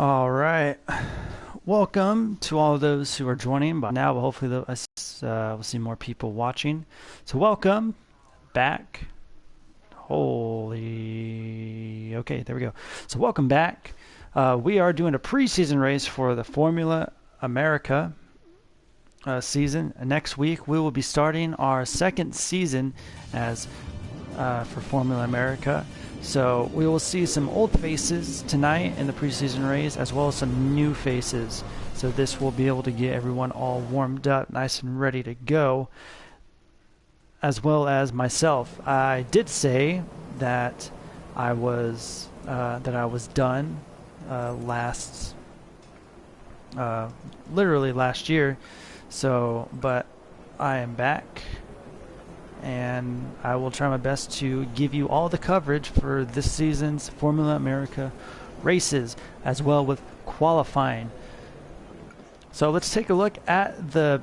All right. Welcome to all of those who are joining. By now, hopefully, we'll see more people watching. So, welcome back. Holy. Okay, there we go. So, welcome back. We are doing a preseason race for the Formula America season. Next week, we will be starting our second season as for Formula America. So we will see some old faces tonight in the preseason race, as well as some new faces. So this will be able to get everyone all warmed up, nice and ready to go, as well as myself. I did say that I was done literally last year. So, but I am back. And I will try my best to give you all the coverage for this season's Formula America races, as well with qualifying. So let's take a look at the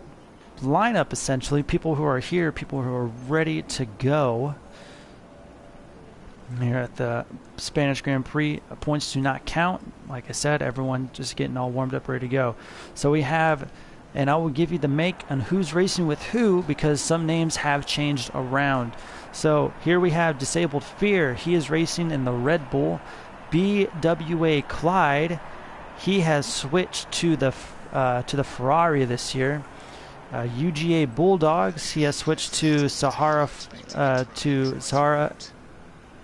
lineup, essentially. People who are here, people who are ready to go. Here at the Spanish Grand Prix, points do not count. Like I said, everyone just getting all warmed up, ready to go. So we have... And I will give you the make on who's racing with who, because some names have changed around. So here we have Disabled Fear. He is racing in the Red Bull. BWA Clyde, he has switched to the Ferrari this year. UGA Bulldogs, he has switched to Sahara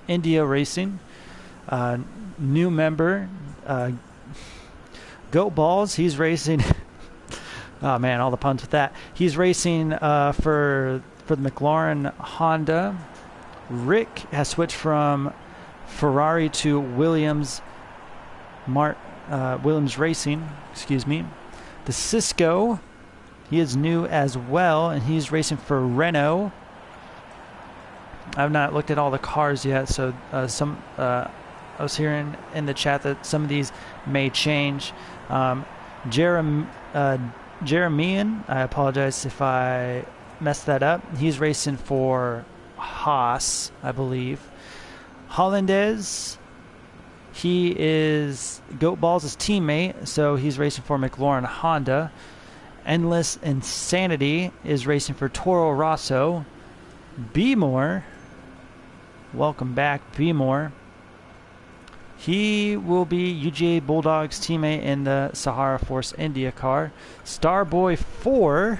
India Racing. New member, Goat Balls, he's racing. Oh man, all the puns with that. He's racing for the McLaren Honda. Rick has switched from Ferrari to Williams Racing. Excuse me. The Cisco, he is new as well, and he's racing for Renault. I've not looked at all the cars yet, so I was hearing in the chat that some of these may change. Jeremian, I apologize if I messed that up. He's racing for Haas, I believe. Hollandaise, he is Goat Balls' teammate, so he's racing for McLaren Honda. Endless Insanity is racing for Toro Rosso. B-More, welcome back, B-More. He will be UGA Bulldogs teammate in the Sahara Force India car. Starboy 4.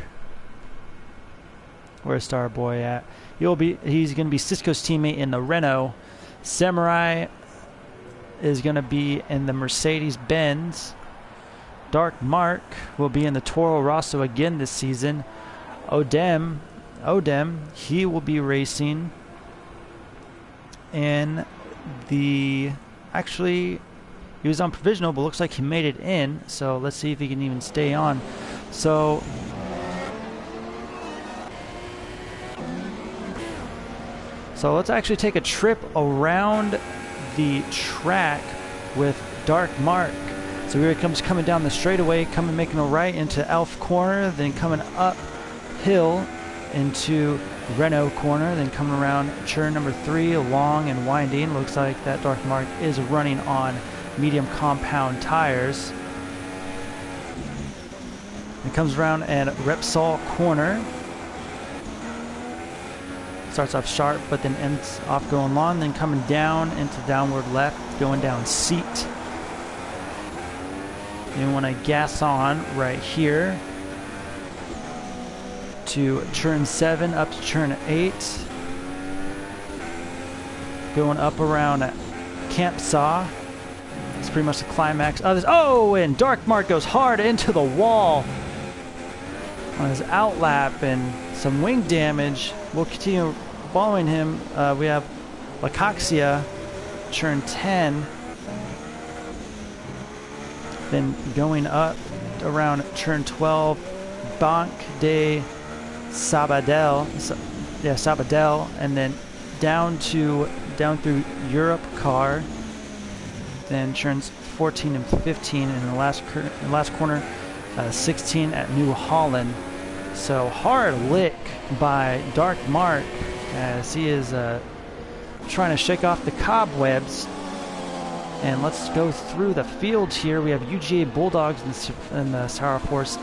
Where's Starboy at? He's going to be Cisco's teammate in the Renault. Samurai is going to be in the Mercedes-Benz. Dark Mark will be in the Toro Rosso again this season. Odem, he will be racing in the... Actually, he was on provisional, but looks like he made it in. So let's see if he can even stay on. So let's actually take a trip around the track with Dark Mark. So here he comes coming down the straightaway, making a right into Elf Corner, then coming uphill into Renault Corner, then coming around turn number 3, long and winding. Looks like that Dark Mark is running on medium compound tires. It comes around at Repsol Corner. Starts off sharp, but then ends off going long, then coming down into downward left, going down Seat. You want to gas on right here to turn 7 up to turn 8, going up around Camp Saw. It's pretty much the climax of this. Oh, and Dark Mark goes hard into the wall on his outlap and some wing damage. We'll continue following him. We have Lacoxia, turn 10, then going up around turn 12, Banque de Sabadell, and then down through Europe car, then turns 14 and 15 in the last corner, 16 at New Holland. So hard lick by Dark Mark as he is trying to shake off the cobwebs And let's go through the field here. We have UGA Bulldogs in the Sour Force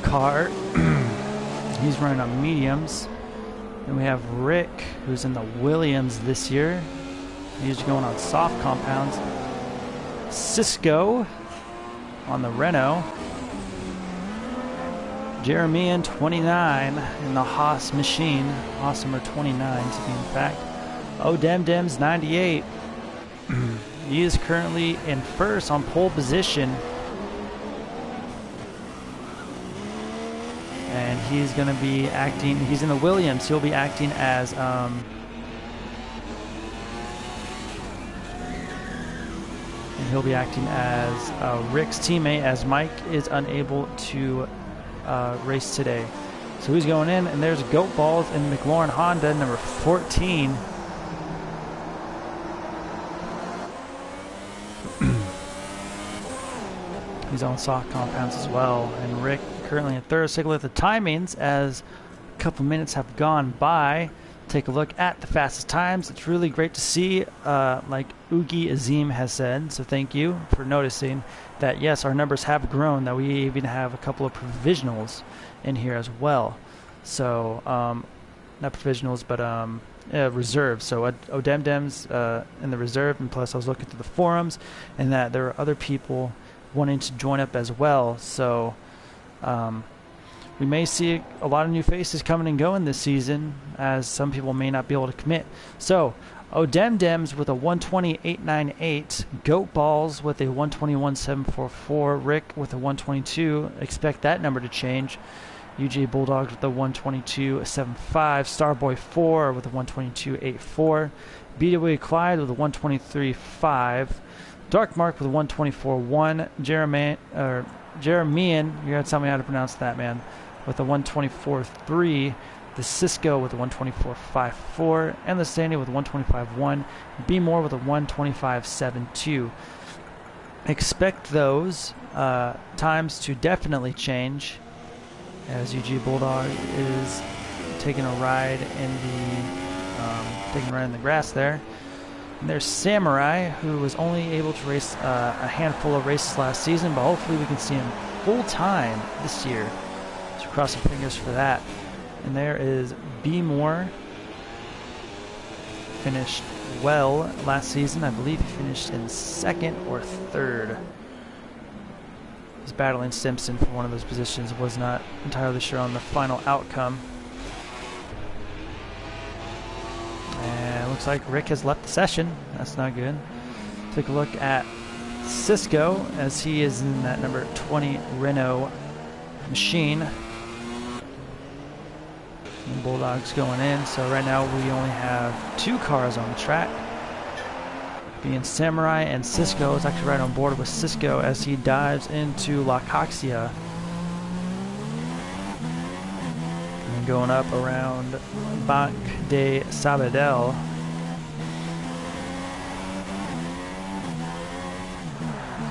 car. He's running on mediums. Then we have Rick, who's in the Williams this year. He's going on soft compounds. Cisco on the Renault. Jeremian 29 in the Haas machine. Haas number 29 to be in fact. Odemdems 98. He is currently in first on pole position. And he's going to be acting, he's in the Williams. He'll be acting as and he'll be acting as Rick's teammate, as Mike is unable to race today. So he's going in, and there's Goat Balls in McLaurin Honda, number 14. He's on soft compounds as well. And Rick currently in third. Take a look at the timings as a couple minutes have gone by. Take a look at the fastest times. It's really great to see, like Ugi Azim has said, so thank you for noticing that, yes, our numbers have grown, that we even have a couple of provisionals in here as well. So, not provisionals, but reserves. So Odemdems in the reserve, and plus I was looking through the forums, and that there are other people wanting to join up as well. So we may see a lot of new faces coming and going this season, as some people may not be able to commit. So Odemdems with a 120.898, Goat Balls with a 121.744, Rick with a 122. Expect that number to change. UGA Bulldogs with a 122.75, Starboy 4 with a 122.84, BW Clyde with a 123.5, Dark Mark with a 124.1, Jeremian, you gotta tell me how to pronounce that, man, with a 124.3, the Cisco with a 124.54, and the Sandy with a 125.1, B Moore with a 125.72. Expect those times to definitely change, as UG Bulldog is taking a ride in the grass there. And there's Samurai, who was only able to race a handful of races last season, but hopefully we can see him full time this year. So cross our fingers for that. And there is B Moore, finished well last season. I believe he finished in second or third. He's battling Simpson for one of those positions. Was not entirely sure on the final outcome. And it looks like Rick has left the session. That's not good. Take a look at Cisco, as he is in that number 20 Renault machine. And Bulldogs going in. So right now we only have two cars on the track, being Samurai and Cisco. Is actually right on board with Cisco as he dives into La Coxia. And going up around Banc de Sabadell.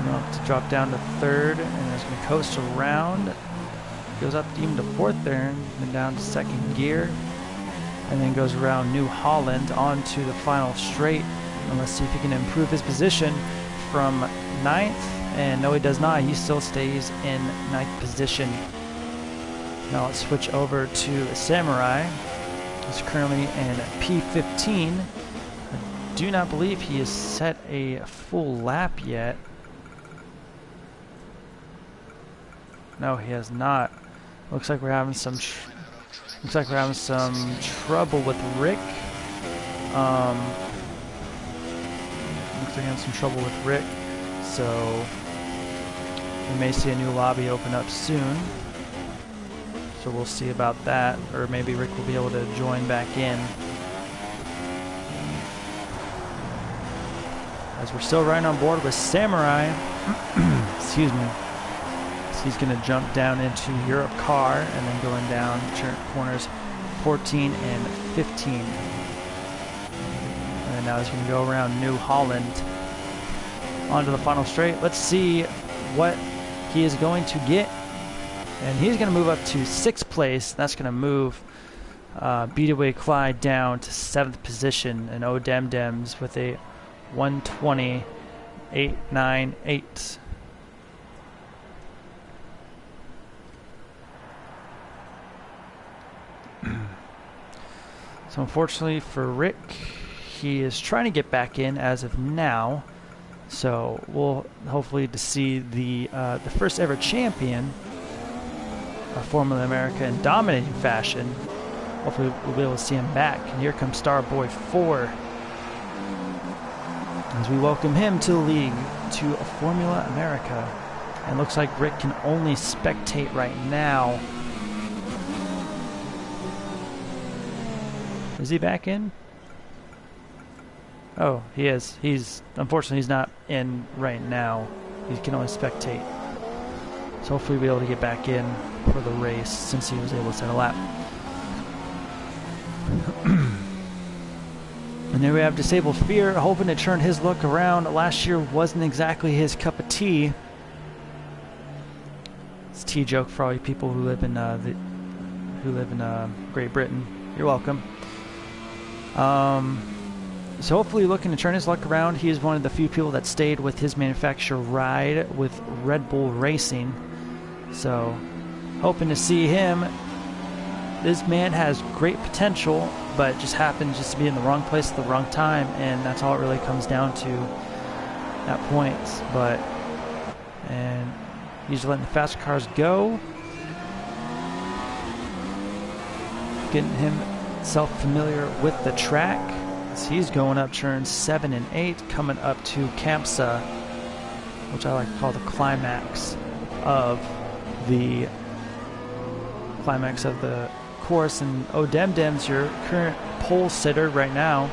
Going up to drop down to third, and is going to coast around. Goes up even to fourth there, and then down to second gear. And then goes around New Holland onto the final straight. And let's see if he can improve his position from ninth. And no, he does not. He still stays in ninth position. Now let's switch over to Samurai. He's currently in P15. I do not believe he has set a full lap yet. No, he has not. Looks like we're having some. Looks like we're having some trouble with Rick. Looks like we're having some trouble with Rick. So we may see a new lobby open up soon. So we'll see about that, or maybe Rick will be able to join back in. As we're still riding on board with Samurai. Excuse me. So he's going to jump down into Europe car and then going down corners 14 and 15. And then now he's going to go around New Holland onto the final straight. Let's see what he is going to get. And he's going to move up to 6th place. That's going to move BW Clyde down to 7th position. And Odemdems with a 1:20.898. So unfortunately for Rick, he is trying to get back in as of now. So we'll hopefully to see the first ever champion of Formula America in dominating fashion. Hopefully we'll be able to see him back. And here comes Starboy 4 as we welcome him to the league, to Formula America. And looks like Rick can only spectate right now. Is he back in? Oh, he is. Unfortunately, he's not in right now. He can only spectate. So hopefully we'll be able to get back in for the race since he was able to set a lap. And then we have Disabled Fear, hoping to turn his luck around. Last year wasn't exactly his cup of tea. It's a tea joke for all you people who live in Great Britain. You're welcome. So hopefully looking to turn his luck around. He is one of the few people that stayed with his manufacturer ride with Red Bull Racing. So hoping to see him. This man has great potential, but just happened just to be in the wrong place at the wrong time, and that's all it really comes down to at points. And he's letting the fast cars go. Getting himself familiar with the track. He's going up turns 7 and 8, coming up to Campsa, which I like to call the climax of the course. And Odemdem's your current pole sitter right now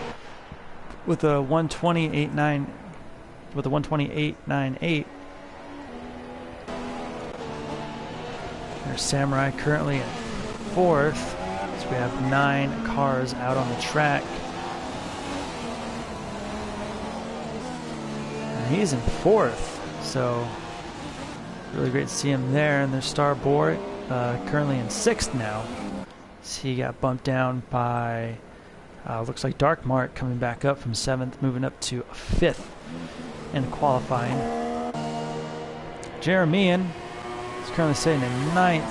with a 1:20.898. There's Samurai currently in 4th. So we have 9 cars out on the track. He's in 4th, so really great to see him there. And there's Starboy, currently in 6th now. So he got bumped down by, looks like Dark Mart coming back up from 7th, moving up to 5th in qualifying. Jeremian is currently sitting in 9th,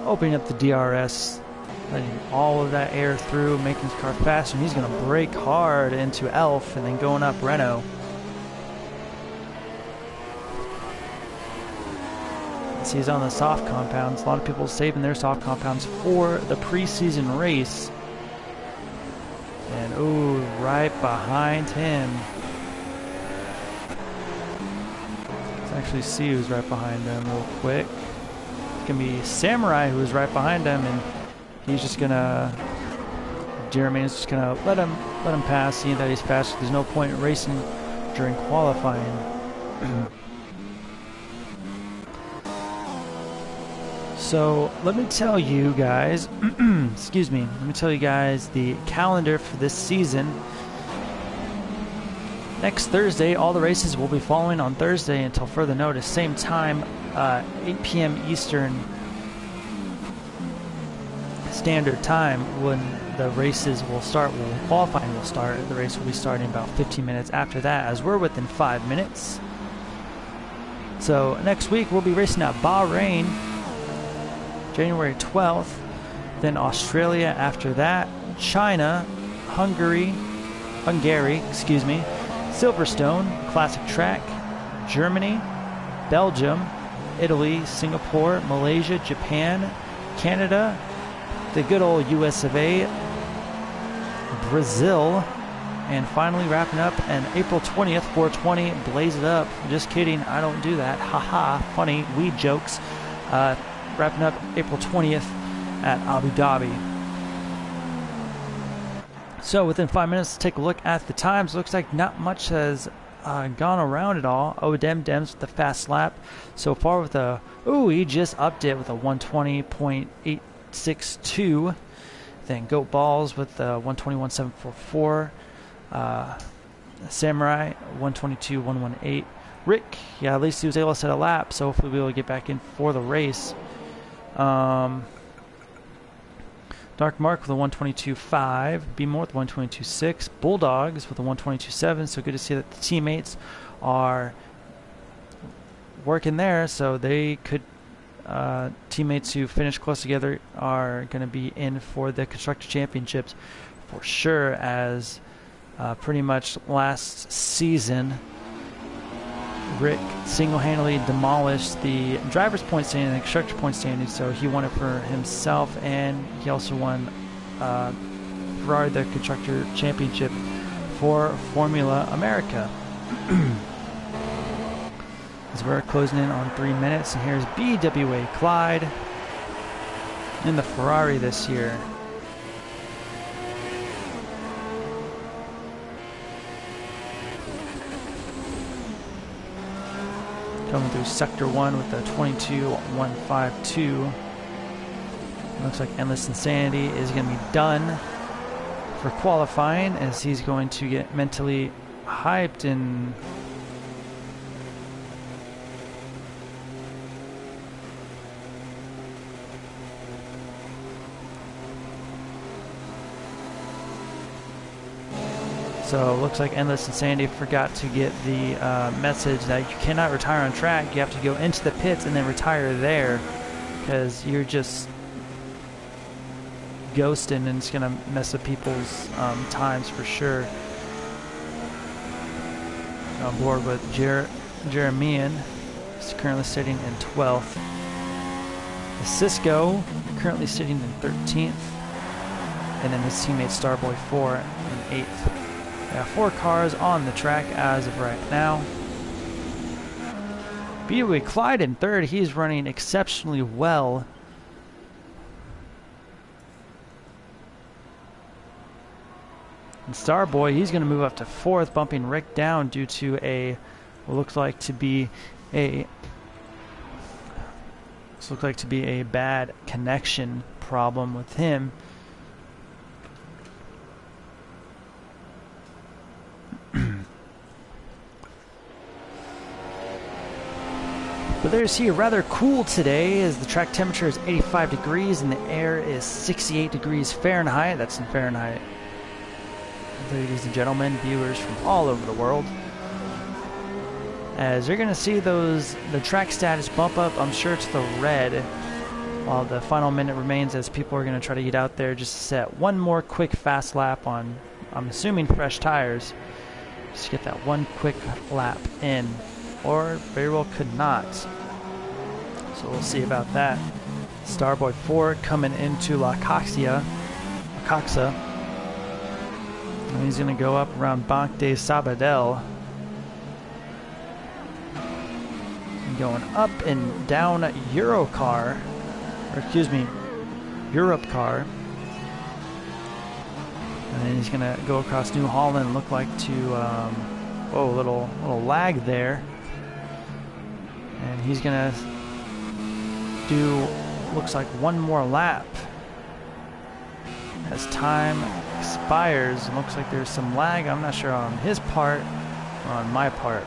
opening up the DRS, letting all of that air through, making his car faster. And he's going to brake hard into Elf and then going up Renault. He's on the soft compounds. A lot of people saving their soft compounds for the preseason race. And ooh, right behind him. Let's actually see who's right behind him real quick. It's gonna be Samurai who is right behind him, and he's just gonna. Jeremy is just gonna let him pass, seeing that he's fast. There's no point in racing during qualifying. So let me tell you guys, excuse me, let me tell you guys the calendar for this season. Next Thursday, all the races will be following on Thursday until further notice. Same time, 8 p.m. Eastern Standard Time when the races will start, when qualifying will start. The race will be starting about 15 minutes after that, as we're within 5 minutes. So next week we'll be racing at Bahrain, January 12th, then Australia after that, China, Hungary, Silverstone, classic track, Germany, Belgium, Italy, Singapore, Malaysia, Japan, Canada, the good old US of A, Brazil, and finally wrapping up on April 20th, 420, blaze it up. Just kidding, I don't do that. Haha, funny, weed jokes. Wrapping up April 20th at Abu Dhabi. So within 5 minutes, let's take a look at the times. Looks like not much has gone around at all. Dems with the fast lap so far with a, he just upped it with a 1:20.862. Then Goat Balls with the 1:21.744. Samurai 1:22.118. Rick, at least he was able to set a lap, so hopefully we'll get back in for the race. Dark Mark with a 122.5, B-More with a 122.6, Bulldogs with a 122.7. So good to see that the teammates are working there. So they could, teammates who finish close together are going to be in for the Constructor Championships for sure, as pretty much last season Rick single-handedly demolished the driver's point standing and the constructor point standing, so he won it for himself, and he also won Ferrari the Constructor Championship for Formula America. As we're closing in on 3 minutes, and here's BWA Clyde in the Ferrari this year. Coming through Sector 1 with a 22.152. Looks like Endless Insanity is going to be done for qualifying, as he's going to get mentally hyped and so it looks like Endless Insanity forgot to get the message that you cannot retire on track. You have to go into the pits and then retire there, because you're just ghosting and it's going to mess up people's times for sure. On board with Jeremian. He's currently sitting in 12th. Cisco currently sitting in 13th. And then his teammate Starboy 4 in 8th. We have 4 cars on the track as of right now. BWA Clyde in 3rd. He's running exceptionally well. And Starboy, he's going to move up to 4th, bumping Rick down due to what looks like to be a bad connection problem with him. But there's here rather cool today, as the track temperature is 85 degrees and the air is 68 degrees Fahrenheit. That's in Fahrenheit. Ladies and gentlemen, viewers from all over the world, as you're going to see the track status bump up, I'm sure, to the red while the final minute remains, as people are going to try to get out there just to set one more quick fast lap on, I'm assuming, fresh tires. Just get that one quick lap in, or very well could not. So we'll see about that. Starboy 4 coming into La Coxa. And he's going to go up around Banque de Sabadell. And going up and down Europe car. And then he's going to go across New Holland and look like to, whoa, little lag there. And he's going to do, looks like, one more lap. As time expires, it looks like there's some lag. I'm not sure on his part or on my part.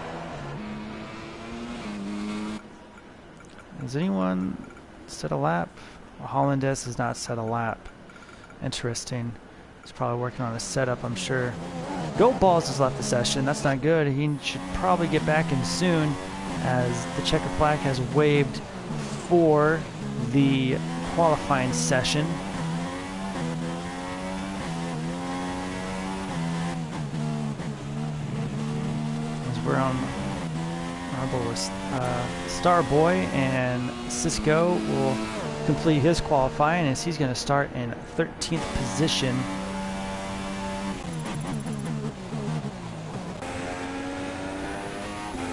Has anyone set a lap? Well, Hollandes has not set a lap. Interesting. He's probably working on a setup, I'm sure. Goat Balls has left the session. That's not good. He should probably get back in soon, as the checker flag has waved for the qualifying session. We're on Starboy, and Cisco will complete his qualifying, as he's going to start in 13th position.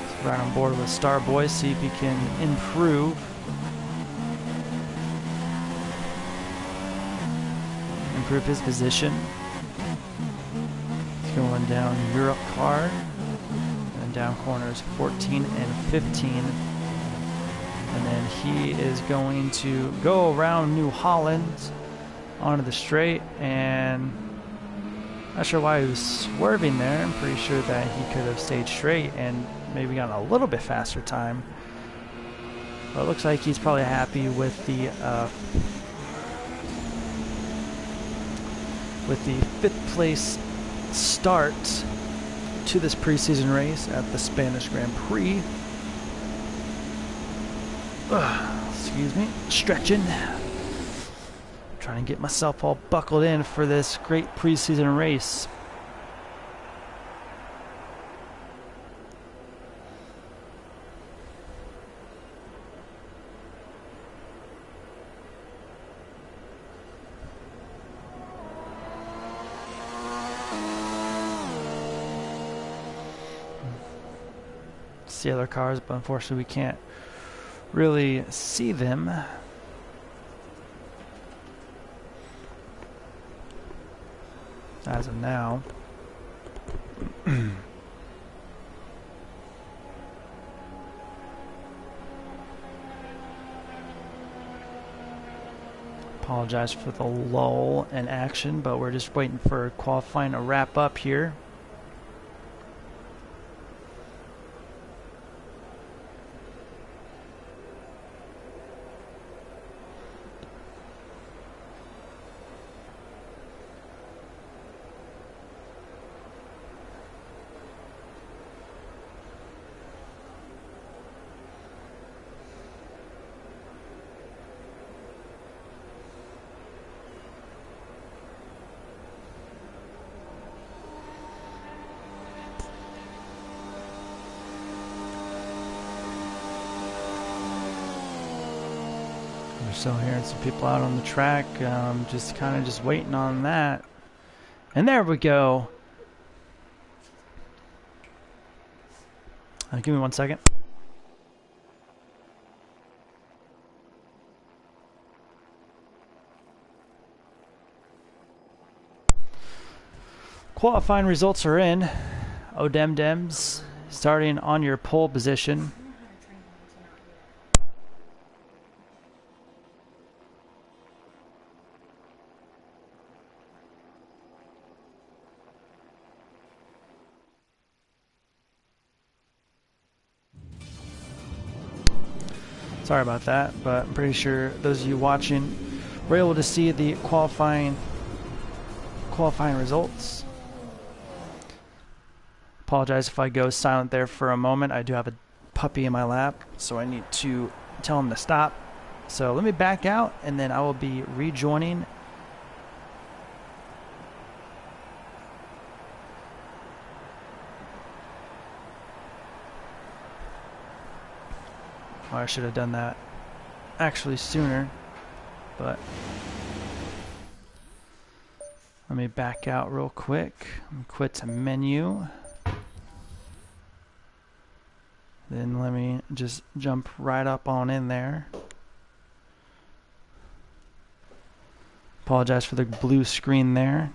So right on board with Starboy, see if he can improve his position. He's going down Europe car. Down corners 14 and 15, and then he is going to go around New Holland onto the straight, and not sure why he was swerving there. I'm pretty sure that he could have stayed straight and maybe gotten a little bit faster time, but it looks like he's probably happy with the with the 5th place start to this preseason race at the Spanish Grand Prix. Excuse me, stretching. Trying to get myself all buckled in for this great preseason race. See other cars, but unfortunately we can't really see them. As of now. Apologize for the lull in action, but we're just waiting for qualifying to wrap up here. We're still hearing some people out on the track, just kind of waiting on that. And there we go. Give me 1 second. Qualifying results are in. Odemdems starting on your pole position. Sorry about that, but I'm pretty sure those of you watching were able to see the qualifying results. Apologize if I go silent there for a moment. I do have a puppy in my lap, so I need to tell him to stop. So let me back out, and then I will be rejoining. Oh, I should have done that actually sooner, but let me back out real quick. Quit menu. Then let me just jump right up on in there. Apologize for the blue screen there.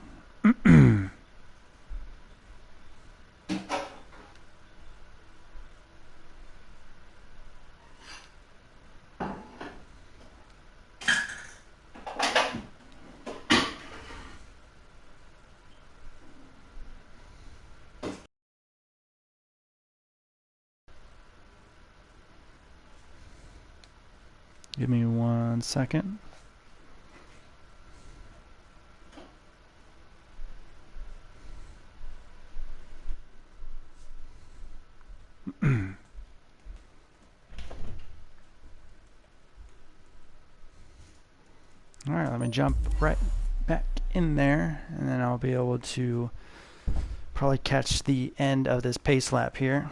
Give me 1 second. All right, let me jump right back in there, and then I'll be able to probably catch the end of this pace lap here.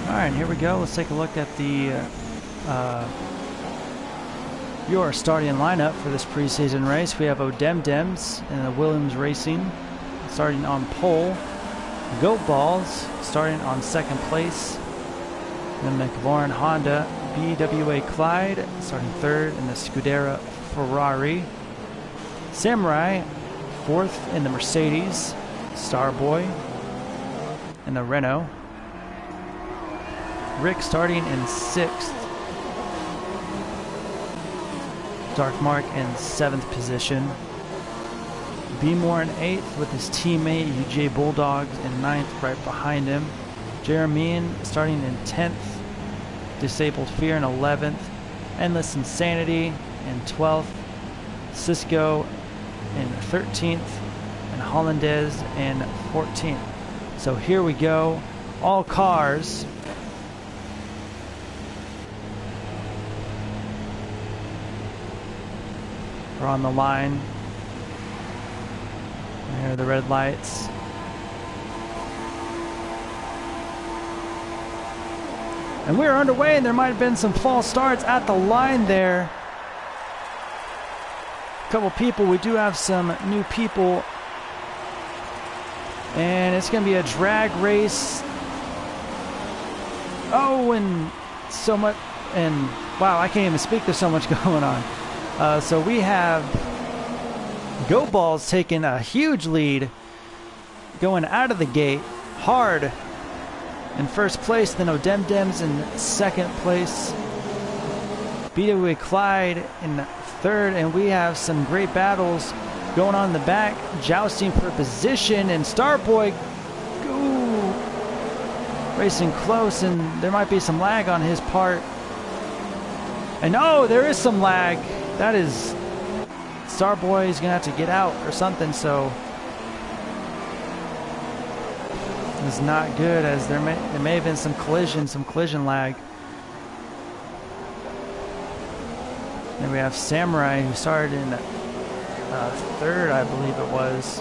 Alright, here we go. Let's take a look at the your starting lineup for this preseason race. We have Odemdems and the Williams Racing starting on pole. Goat Balls starting on 2nd place. Then McLaurin Honda BWA Clyde starting 3rd in the Scuderia Ferrari. Samurai 4th in the Mercedes. Starboy in the Renault. Rick starting in 6th. Dark Mark in 7th position. More in 8th with his teammate UJ Bulldogs in 9th right behind him. Jeremy starting in 10th. Disabled Fear in 11th. Endless Insanity in 12th. Cisco in 13th. And Hollandaise in 14th. So here we go. All cars. Are on the line. There are the red lights. And we're underway, and there might have been some false starts at the line there. A couple people, we do have some new people. And it's going to be a drag race. Oh, and so much, and wow, I can't even speak, there's so much going on. So we have Go Balls taking a huge lead, going out of the gate hard in first place, then O'Demdems in second place, BW Clyde in third, and we have some great battles going on in the back, jousting for position, and Starboy racing close, and there might be some lag on his part. And oh, there is some lag. That is, Starboy is gonna have to get out or something, so it's not good, as there may have been some collision lag. Then we have Samurai, who started in third, I believe it was,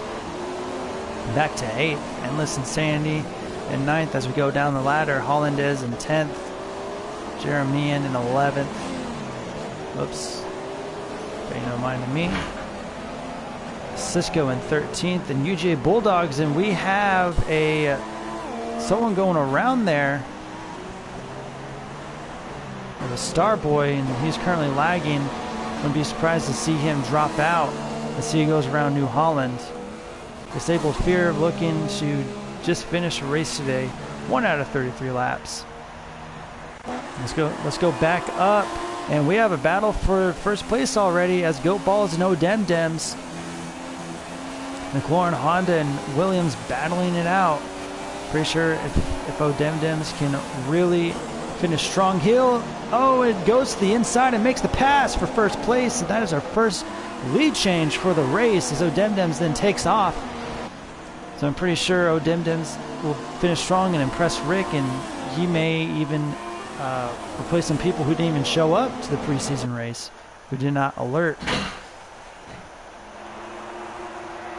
back to 8th. Endless Insanity in 9th as we go down the ladder. Hollandaise in 10th. Jeremian in 11th. Oops. Pay no mind to me. Cisco in 13th, and UJ Bulldogs, and we have someone going around there with a Starboy, and he's currently lagging. Wouldn't be surprised to see him drop out as he goes around New Holland. Disabled Fear looking to just finish a race today, 1 out of 33 laps. Let's go back up. And we have a battle for first place already, as Goat Balls and O'Demdems, McLaurin, Honda, and Williams battling it out. Pretty sure if O'Demdems can really finish strong. Oh, it goes to the inside and makes the pass for first place. And that is our first lead change for the race, as O'Demdems then takes off. So I'm pretty sure O'Demdems will finish strong and impress Rick, and he may even replace some people who didn't even show up to the preseason race, who did not alert.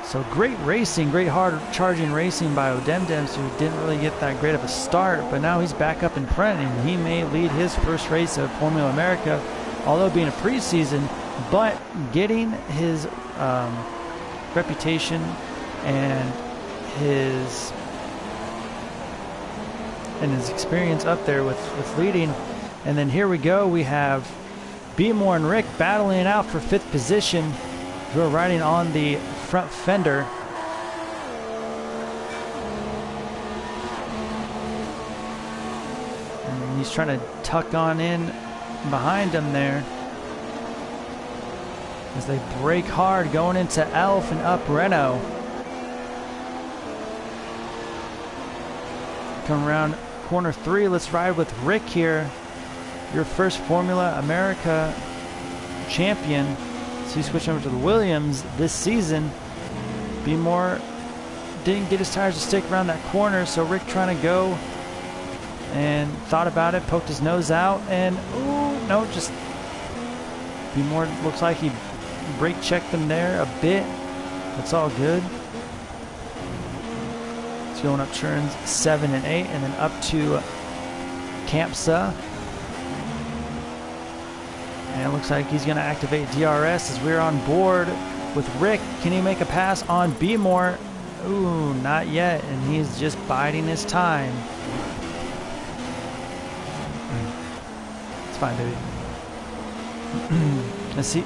So great racing, great hard charging racing by O'Demdems, who didn't really get that great of a start, but now he's back up in front, and he may lead his first race of Formula America, although being a preseason, but getting his reputation and his experience up there with leading. And then here we go, we have Beemore and Rick battling it out for 5th position. We're riding on the front fender. And he's trying to tuck on in behind him there, as they brake hard going into Elf and up Renault. Come around corner 3, let's ride with Rick here, your first Formula America champion. So he switched over to the Williams this season. Beemore didn't get his tires to stick around that corner, so Rick trying to go and thought about it, poked his nose out, and ooh, no, just Beemore looks like he brake checked them there a bit. That's all good. It's going up turns 7 and 8, and then up to Campsa. And it looks like he's going to activate DRS as we're on board with Rick. Can he make a pass on Beemore? Ooh, not yet, and he's just biding his time. It's fine, baby. Let's see.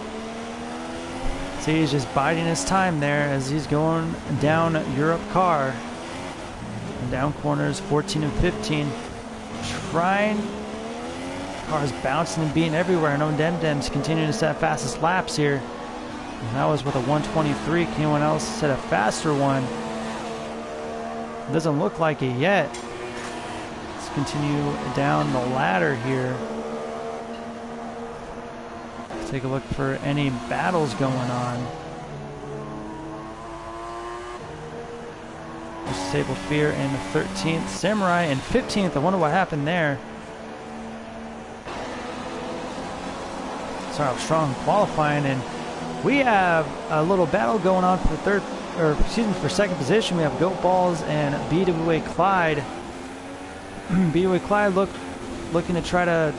See, he's just biding his time there as he's going down Europe car. And down corners 14 and 15. Trying. Cars bouncing and being everywhere. And O'Demdems continuing to set fastest laps here. And that was with a 123. Can anyone else set a faster one? It doesn't look like it yet. Let's continue down the ladder here. Let's take a look for any battles going on. Sable Fear in the 13th. Samurai in 15th. I wonder what happened there. Sorry, strong qualifying, and we have a little battle going on for for second position. We have Goat Balls and BWA Clyde. BWA Clyde looking to try to,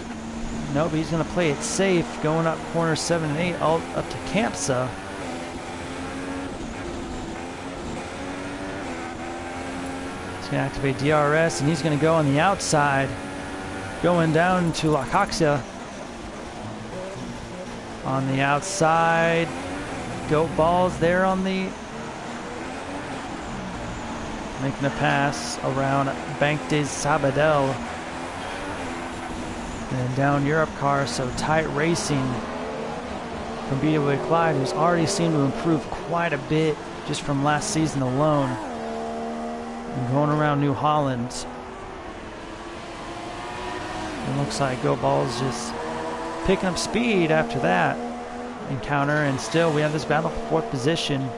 nope, he's going to play it safe, going up corners 7 and 8, all up to Campsa. He's going to activate DRS, and he's going to go on the outside, going down to La Coxia. On the outside, Goat Balls there on the, making a pass around Bank des Sabadell. And down Europe car, so tight racing from BWA Clyde, who's already seemed to improve quite a bit just from last season alone. And going around New Holland. It looks like Goat Balls just picking up speed after that encounter, and still we have this battle for 4th position.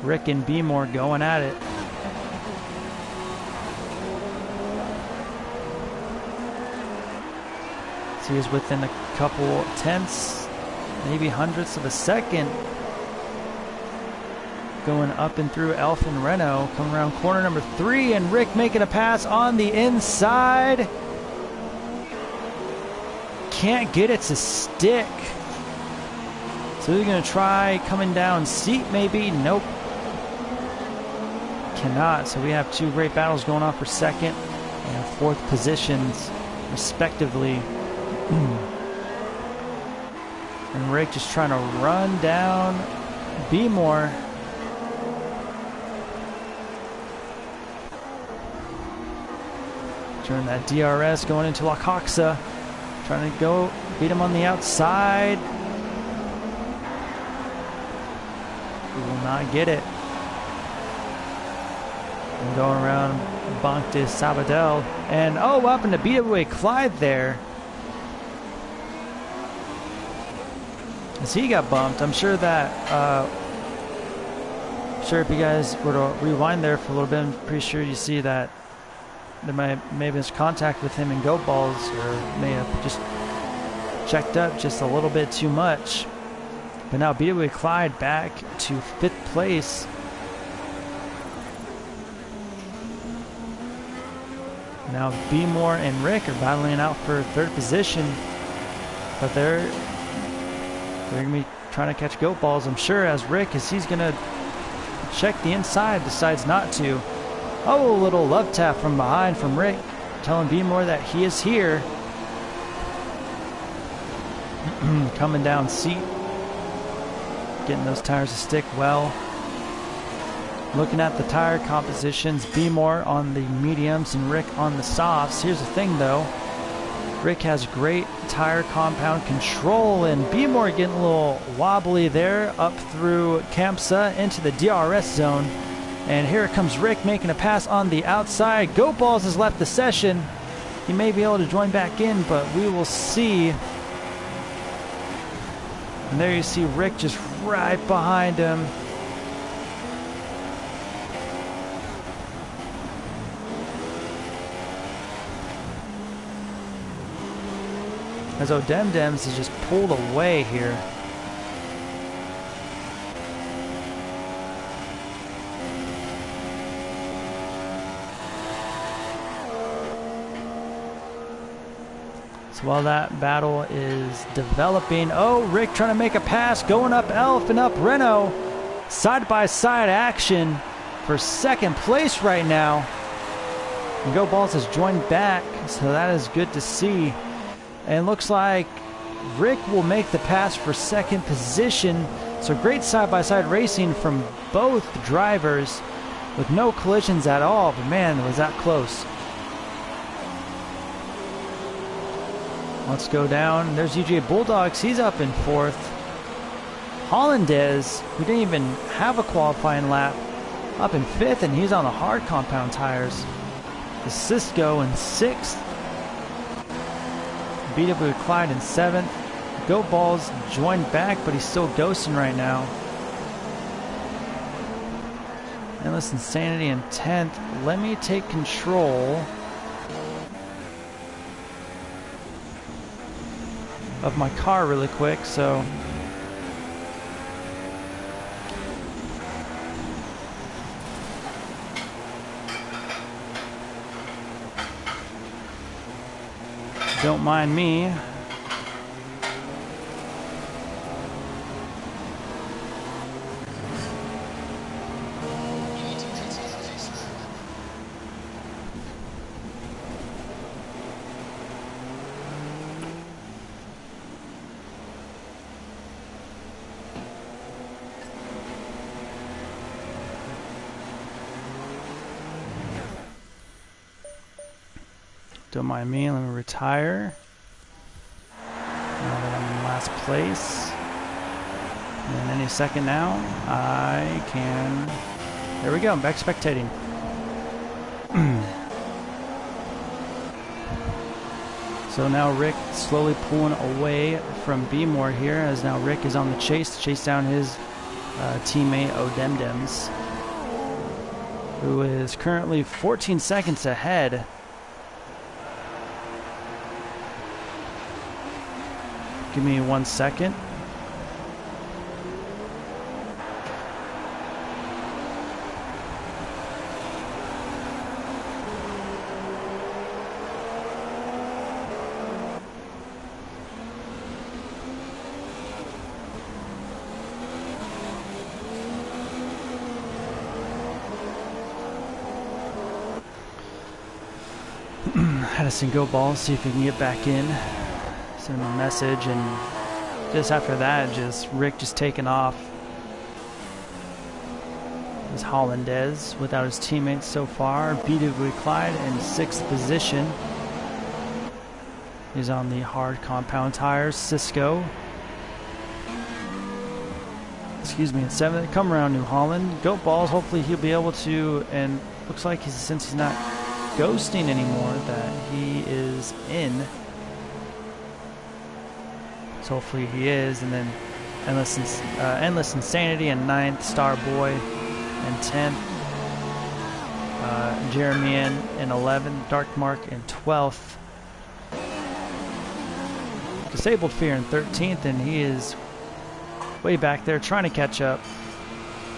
Rick and B-More going at it. So he's within a couple tenths, maybe hundredths of a second, going up and through Elf and Renault, coming around corner number 3, and Rick making a pass on the inside. Can't get it to stick. So he's going to try coming down seat maybe. Nope. Cannot. So we have two great battles going on for 2nd and 4th positions respectively. And Rick just trying to run down B-More. During that DRS going into La Coxa. Trying to go beat him on the outside. He will not get it. And going around Bank de Sabadell. And oh, up into BWA Clyde there. As he got bumped. I'm sure that, if you guys were to rewind there for a little bit, I'm pretty sure you see that there may have been contact with him in Goat Balls, or may have just checked up just a little bit too much. But now BWA Clyde back to 5th place. Now B-More and Rick are battling out for 3rd position, but they're going to be trying to catch Goat Balls, I'm sure, as Rick, as he's going to check the inside, decides not to. Oh, a little love tap from behind from Rick, telling B-More that he is here. Coming down seat. Getting those tires to stick well. Looking at the tire compositions, B-More on the mediums and Rick on the softs. Here's the thing though. Rick has great tire compound control, and B-More getting a little wobbly there up through Campsa into the DRS zone. And here comes Rick making a pass on the outside. Goat Balls has left the session. He may be able to join back in, but we will see. And there you see Rick just right behind him. As O'Demdems is just pulled away here. So while that battle is developing, oh, Rick trying to make a pass, going up Elf and up Renault. Side-by-side action for 2nd place right now. And Go Balls has joined back, so that is good to see. And looks like Rick will make the pass for 2nd position. So great side-by-side racing from both drivers with no collisions at all. But man, was that close. Let's go down. There's UJ Bulldogs. He's up in 4th. Hollandaise, who didn't even have a qualifying lap, up in 5th, and he's on the hard compound tires. The Cisco in 6th. BW Clyde in 7th. Goat Balls joined back, but he's still ghosting right now. Endless Insanity in 10th. Let me take control of my car really quick, so don't mind me. Don't mind me, let me retire. Now that I'm in last place. And any second now, I can... There we go, I'm back spectating. So now Rick slowly pulling away from B-More here, as now Rick is on the chase to chase down his teammate Odemdems, who is currently 14 seconds ahead. Give me 1 second. Had to send Go Ball, see if we can get back in. Send him a message, and just after that, Rick just taking off. Is Hollandaise without his teammates so far. BW Clyde in 6th position. He's on the hard compound tires. Cisco, excuse me, in 7th. Come around, New Holland. Goat Balls, hopefully he'll be able to, and looks like since he's not ghosting anymore, that he is in. So hopefully he is, and then Endless Insanity in 9th, Starboy in 10th, Jeremian in 11th, Dark Mark in 12th, Disabled Fear in 13th, and he is way back there trying to catch up.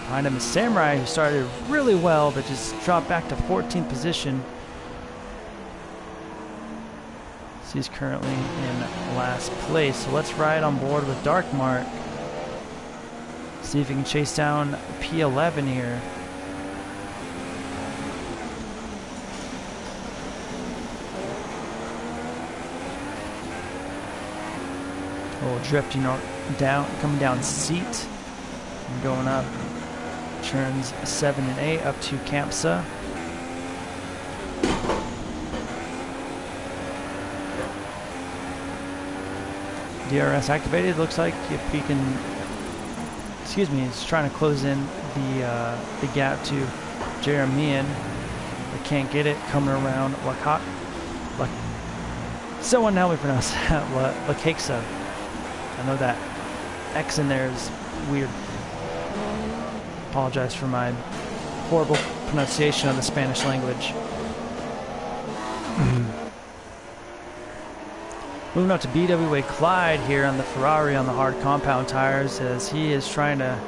Behind him is Samurai, who started really well but just dropped back to 14th position. He's currently in last place. So let's ride on board with Dark Mark. See if he can chase down P11 here. Oh, drifting down, coming down seat and going up turns 7 and 8 up to Campsa. DRS activated. Looks like if he can, excuse me, he's trying to close in the gap to Jeremian. They can't get it. Coming around someone now we pronounce that Lakexa. I know that X in there is weird. Apologize for my horrible pronunciation of the Spanish language. Moving up to BWA Clyde here on the Ferrari on the hard compound tires, as he is trying to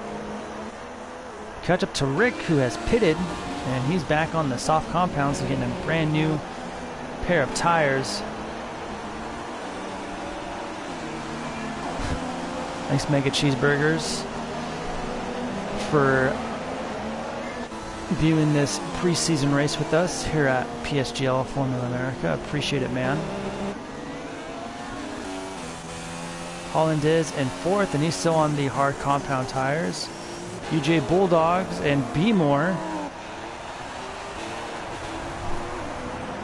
catch up to Rick, who has pitted, and he's back on the soft compounds and getting a brand new pair of tires. Thanks Mega Cheeseburgers for viewing this preseason race with us here at PSGL Formula America. Appreciate it, man. Hollandaise in 4th, and he's still on the hard compound tires. UJ Bulldogs and B-More.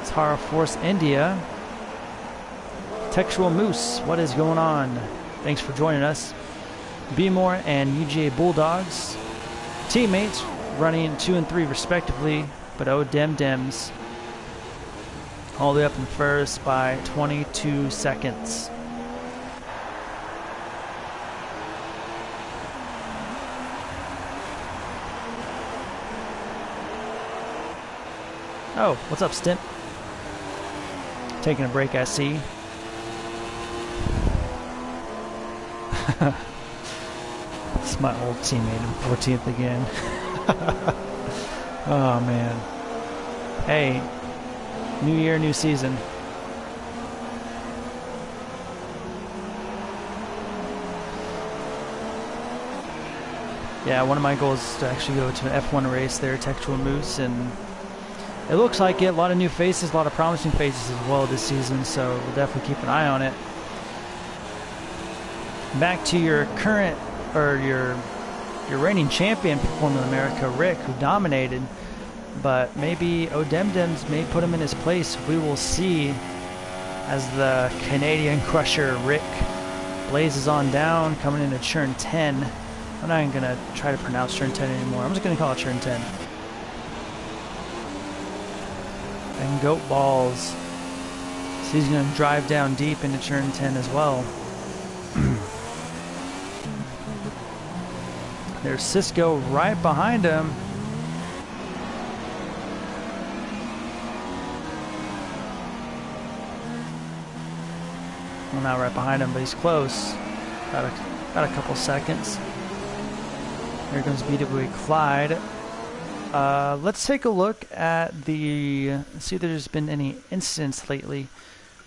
Tara Force India. Textual Moose, what is going on? Thanks for joining us. B-More and UGA Bulldogs. Teammates running 2 and 3 respectively, but Oh Dem Dems all the way up in first by 22 seconds. Oh, what's up, Stint? Taking a break, I see. It's my old teammate in 14th again. Oh, man. Hey, new year, new season. Yeah, one of my goals is to actually go to an F1 race there, Textual Moose, and it looks like it. A lot of new faces, a lot of promising faces as well this season, so we'll definitely keep an eye on it. Back to your current, or your reigning champion for Formula America, Rick, who dominated, but maybe Odemdems may put him in his place. We will see as the Canadian crusher Rick blazes on down, coming into turn 10. I'm not even going to try to pronounce turn 10 anymore. I'm just going to call it turn 10. And Goat Balls. So he's going to drive down deep into turn 10 as well. There's Cisco right behind him. Well, not right behind him, but he's close. About a couple seconds. Here comes BW Clyde. Let's take a look at see if there's been any incidents lately,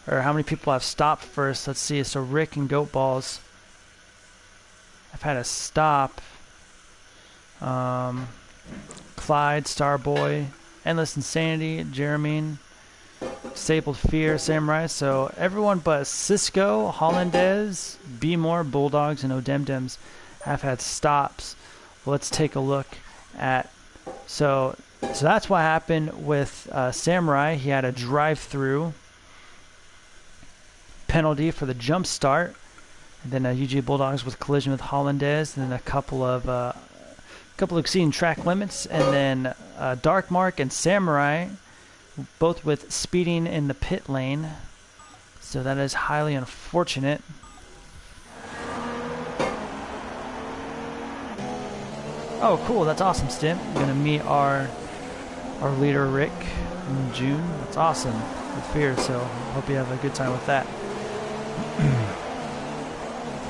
or how many people have stopped first. Let's see. So Rick and Goat Balls have had a stop. Clyde, Starboy, Endless Insanity, Jeremy, Stapled Fear, Samurai. So everyone but Cisco, Hollandaise, B-More, Bulldogs, and Odemdems have had stops. Let's take a look at. So that's what happened with Samurai. He had a drive-through penalty for the jump start, and then UGA Bulldogs with collision with Hollandaise, and then a couple of exceeding track limits, and then Dark Mark and Samurai, both with speeding in the pit lane. So that is highly unfortunate. Oh, cool! That's awesome, Stim. We're gonna meet our leader Rick in June. That's awesome with Fear. So hope you have a good time with that.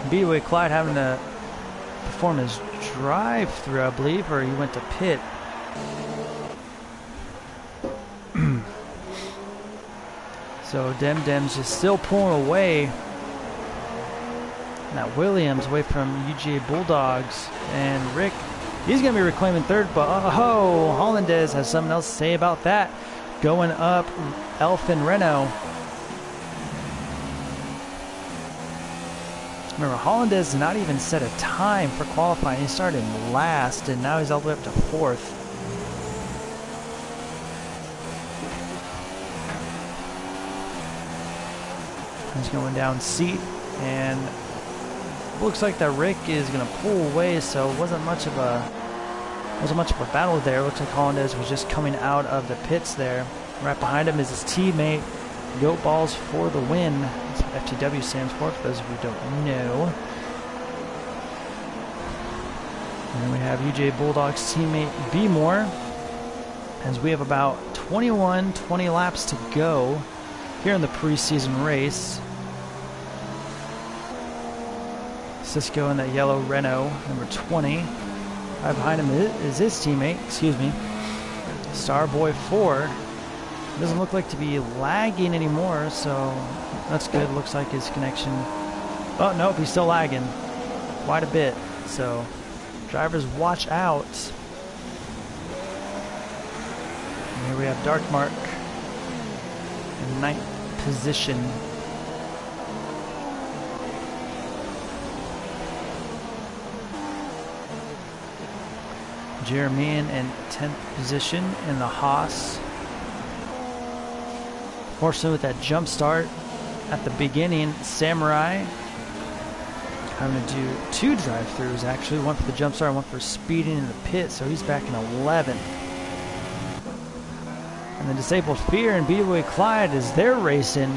B-Way Clyde having to perform his drive-through, I believe, or he went to pit. So Dem's just still pulling away. Now Williams away from UGA Bulldogs, and Rick, he's going to be reclaiming third, but oh, Hollandaise has something else to say about that. Going up Elfin Renault. Remember, Hollandaise did not even set a time for qualifying. He started last, and now he's all the way up to fourth. He's going down seat, and looks like that Rick is going to pull away, so it wasn't much of a battle there. Looks like Hollandaise was just coming out of the pits there. Right behind him is his teammate, Goat Balls for the win. That's what FTW stands for those of you who don't know. And then we have UGA Bulldogs teammate B-More, as we have about 20 laps to go here in the preseason race. Cisco in that yellow Renault, number 20. Right behind him is his teammate, Starboy 4. Doesn't look like to be lagging anymore, so that's good. Looks like his connection. Oh, nope, he's still lagging quite a bit. So drivers, watch out. And here we have Dark Mark in 9th position. Jeremian in 10th position in the Haas. Fortunately, with that jump start at the beginning, Samurai having to do 2 drive-throughs actually, one for the jump start, one for speeding in the pit, so he's back in 11th. And the Disabled Fear and BWA Clyde is they're racing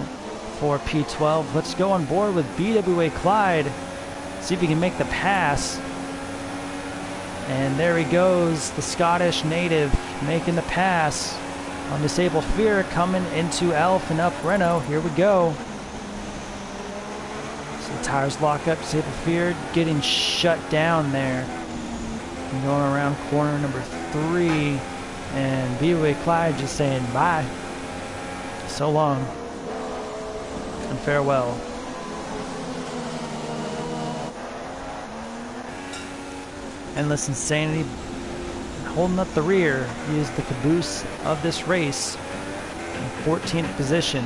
for P12. Let's go on board with BWA Clyde, see if he can make the pass. And there he goes, the Scottish native making the pass on Disabled Fear, coming into Elf and up Renault. Here we go. So the tires lock up, Disabled Fear getting shut down there. And going around corner number 3, and BWA Clyde just saying bye. So long and farewell. Endless Insanity holding up the rear. He is the caboose of this race in 14th position.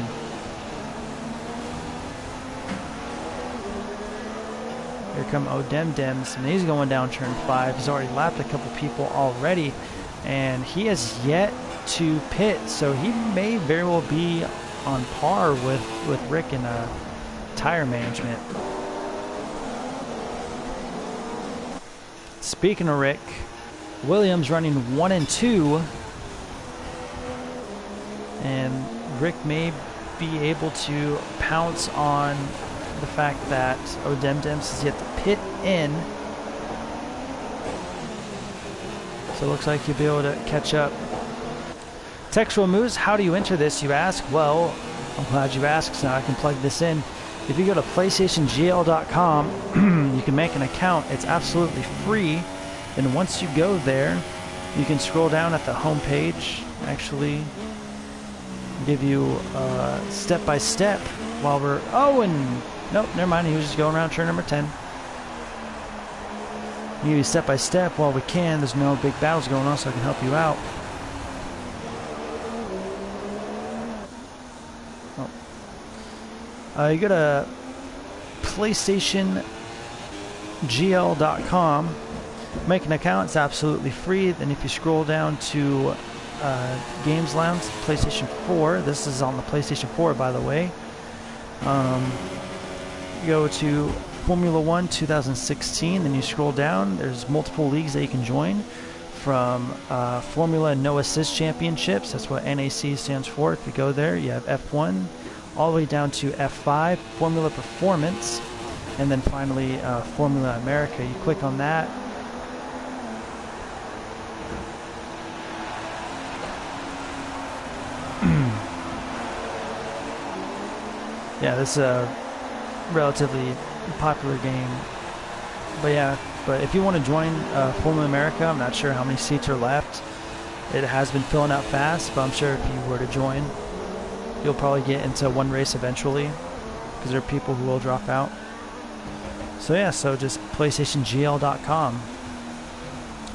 Here come Odem Dems, and he's going down turn 5. He's already lapped a couple people already, and he has yet to pit, so he may very well be on par with Rick in tire management. Speaking of Rick, Williams running 1 and 2, and Rick may be able to pounce on the fact that Odem Dems is yet to pit in. So it looks like you'll be able to catch up. Textual Moose, how do you enter this, you ask? Well, I'm glad you asked, so now I can plug this in. If you go to PlayStationGL.com, you can make an account. It's absolutely free. And once you go there, you can scroll down at the home page, actually give you step-by-step while we're... Oh, and... Nope, never mind. He was just going around turn number 10. Give you step-by-step while we can. There's no big battles going on, so I can help you out. You go to PlayStationGL.com, make an account, it's absolutely free. Then if you scroll down to Games Lounge, PlayStation 4, this is on the PlayStation 4 by the way, you go to Formula 1 2016, then you scroll down, there's multiple leagues that you can join, from Formula No Assist Championships, that's what NAC stands for. If you go there, you have F1, all the way down to F5, Formula Performance, and then finally Formula America. You click on that. Yeah, this is a relatively popular game. But yeah, if you want to join Formula America, I'm not sure how many seats are left. It has been filling out fast, but I'm sure if you were to join, you'll probably get into one race eventually, because there are people who will drop out. So yeah, so just PlayStationGL.com.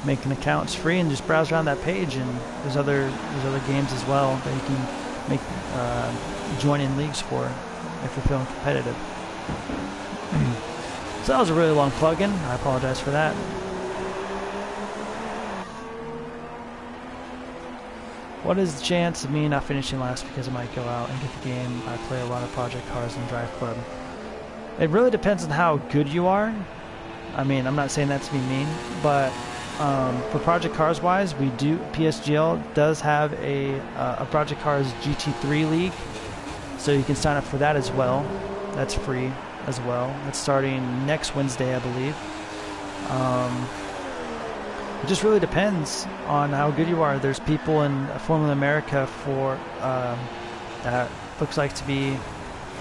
Make an account, it's free, and just browse around that page, and there's other games as well that you can make join in leagues for if you're feeling competitive. So that was a really long plug-in. I apologize for that. What is the chance of me not finishing last because I might go out and get the game? I play a lot of Project Cars and Drive Club. It really depends on how good you are. I mean, I'm not saying that to be mean, but for Project Cars wise, we do, PSGL does have a Project Cars GT3 league, so you can sign up for that as well. That's free as well. That's starting next Wednesday, I believe. It just really depends on how good you are. There's people in Formula America for that looks like to be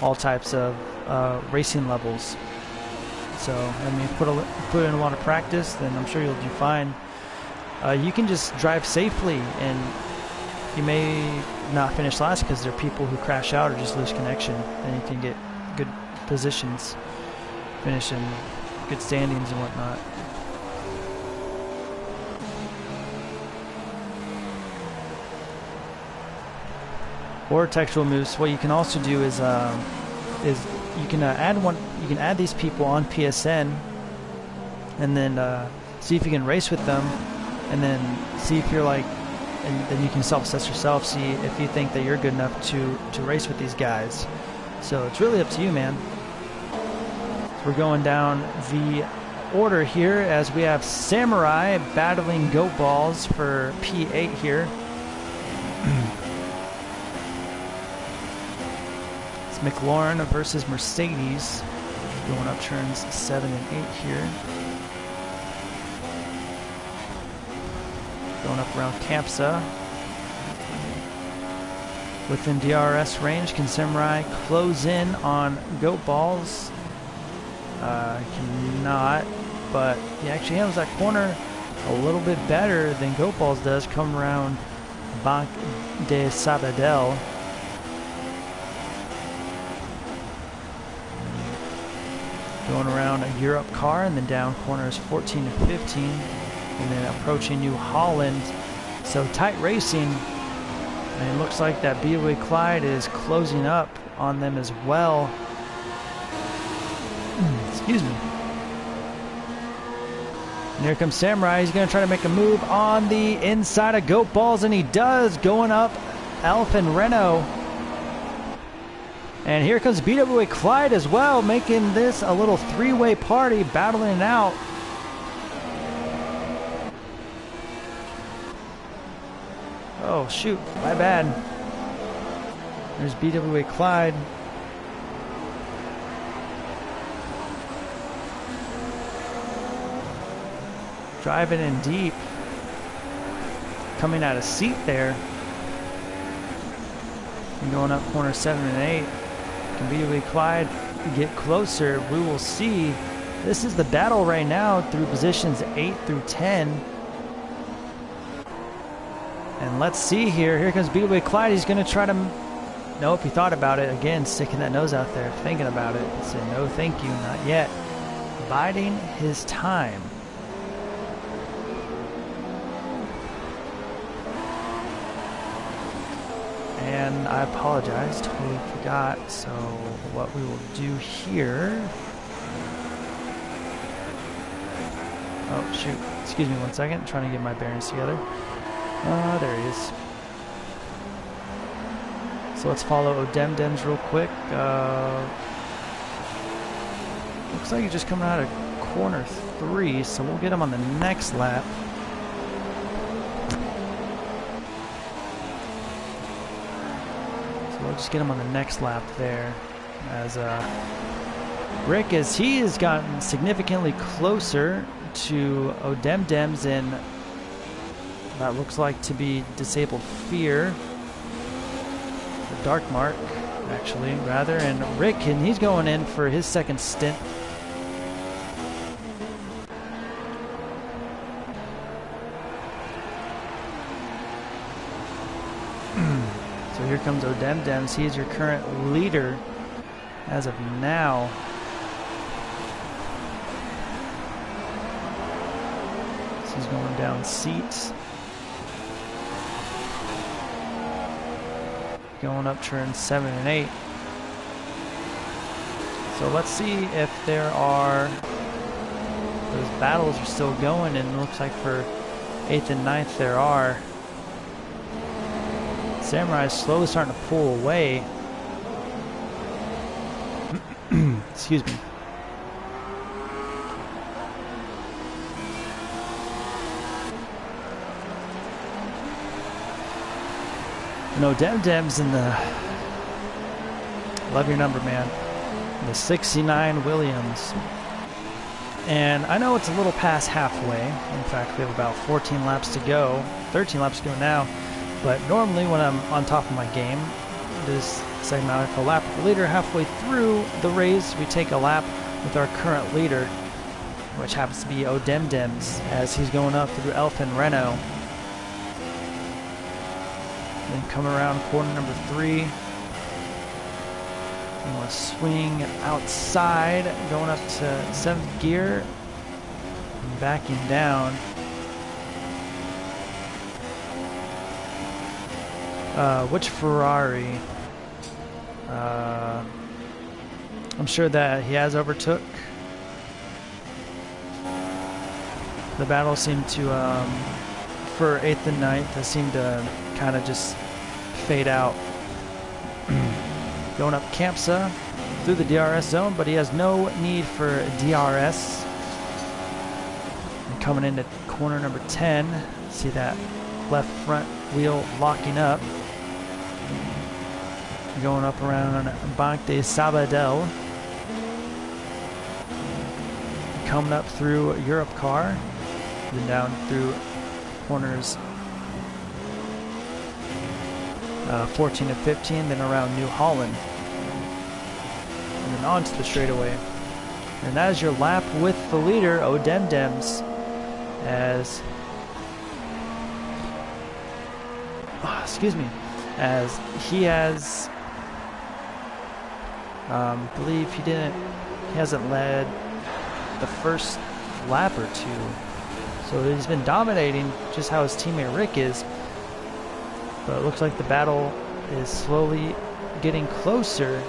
all types of racing levels. So, I mean, put in a lot of practice, then I'm sure you'll do fine. You can just drive safely, and you may not finish last because there are people who crash out or just lose connection, and you can get good positions, finish in good standings and whatnot. Or Textual Moose. What you can also do is you can add these people on PSN, and then see if you can race with them, and then see if you're like, and then you can self-assess yourself, see if you think that you're good enough to race with these guys. So it's really up to you, man. It's we're going down the order here as we have Samurai battling Goat Balls for P8 here. It's McLaurin versus Mercedes, going up turns 7 and 8 here. Going up around Campsa. Within DRS range, can Samurai close in on Goat Balls? Cannot, but he actually handles that corner a little bit better than Goat Balls does. Come around Banque de Sabadell. Going around a Europe car, and then down corners 14 and 15, and then approaching New Holland. So tight racing, and it looks like that BWA Clyde is closing up on them as well. Excuse me. And here comes Samurai. He's going to try to make a move on the inside of Goat Balls, and he does, going up Alpine Renault. And here comes BWA Clyde as well, making this a little three-way party, battling it out. Oh, shoot. My bad. There's BWA Clyde. Driving in deep. Coming out of seat there. And going up corner 7 and 8. Can BWA Clyde get closer? We will see. This is the battle right now through positions 8 through 10. And let's see here. Here comes BWA Clyde. He's going to try to... Nope, he thought about it. Again, sticking that nose out there, thinking about it. He said, no, thank you, not yet. Biding his time. And I apologize, totally forgot. So what we will do here... Oh, shoot. Excuse me one second. Trying to get my bearings together. There he is. So let's follow Odemdems real quick. Looks like he's just coming out of corner 3, so we'll get him on the next lap. So we'll just get him on the next lap there. As Rick, as he has gotten significantly closer to Odemdems, and that looks like to be Disabled Fear. The Dark Mark, actually, rather. And Rick, and he's going in for his second stint. So here comes Odemdems. He is your current leader as of now. So he's going down seats. Going up turns 7 and 8. So let's see if there are... Those battles are still going, and it looks like for 8th and 9th there are. Samurai is slowly starting to pull away. Excuse me. No, Odemdems in the... Love your number, man. The 69 Williams. And I know it's a little past halfway. In fact, we have about 14 laps to go. 13 laps to go now. But normally when I'm on top of my game, this segment I have a lap with the leader. Halfway through the race, we take a lap with our current leader, which happens to be Odemdems, as he's going up through Alpine Renault. Then come around corner number 3. You want to swing outside, going up to 7th gear, and backing down. Which Ferrari? I'm sure that he has overtook. The battle seemed to, for 8th and 9th, they seemed to kind of just fade out. Going up Campsa, through the DRS zone, but he has no need for DRS. And coming into corner number 10, see that left front wheel locking up. Going up around Banque de Sabadell. Coming up through Europe car, then down through corners 14 and 15, then around New Holland, and then onto the straightaway. And that is your lap with the leader, Odemdems, as as he has, believe he hasn't led the first lap or two, so he's been dominating, just how his teammate Rick is. But it looks like the battle is slowly getting closer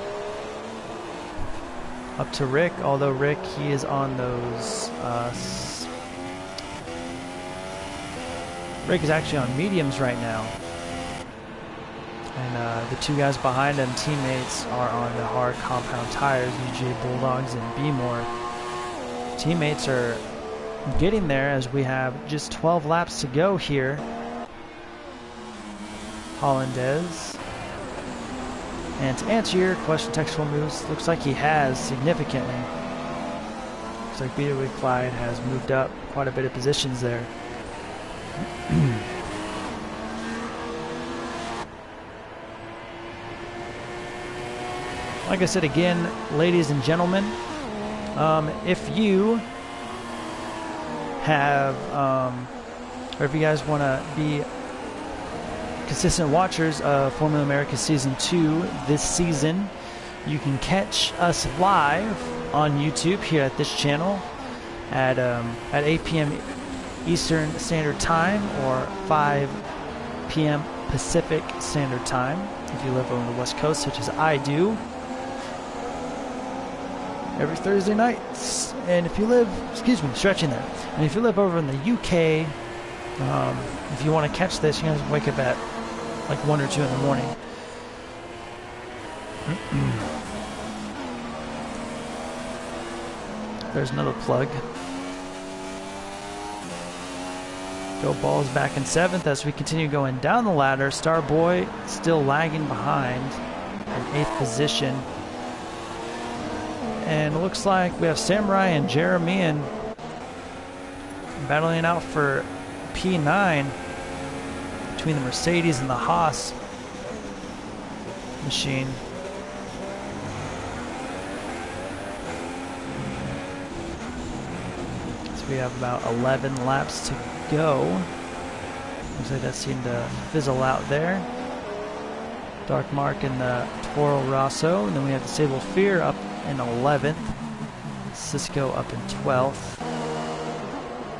up to Rick, although Rick, he is on those Rick is actually on mediums right now, and the two guys behind him, teammates, are on the hard compound tires, UJ Bulldogs and B-More. Teammates are getting there as we have just 12 laps to go here. Hollandaise. And to answer your question, textual moves, looks like he has significantly. Looks like Beater with Clyde has moved up quite a bit of positions there. Like I said again, ladies and gentlemen, if you have, or if you guys want to be consistent watchers of Formula America Season 2 this season, you can catch us live on YouTube here at this channel at 8 p.m. Eastern Standard Time or 5 p.m. Pacific Standard Time if you live on the West Coast, such as I do, every Thursday night. And if you live, stretching there, and if you live over in the UK, if you want to catch this, you guys wake up at like 1 or 2 in the morning. There's another plug. Go Balls back in 7th as we continue going down the ladder. Starboy still lagging behind in 8th position. And it looks like we have Samurai and Jeremian battling out for P9 between the Mercedes and the Haas machine. So we have about 11 laps to go. Looks like that seemed to fizzle out there. Dark Mark in the Toro Rosso, and then we have the Sable Fear up in 11th, Cisco up in 12th,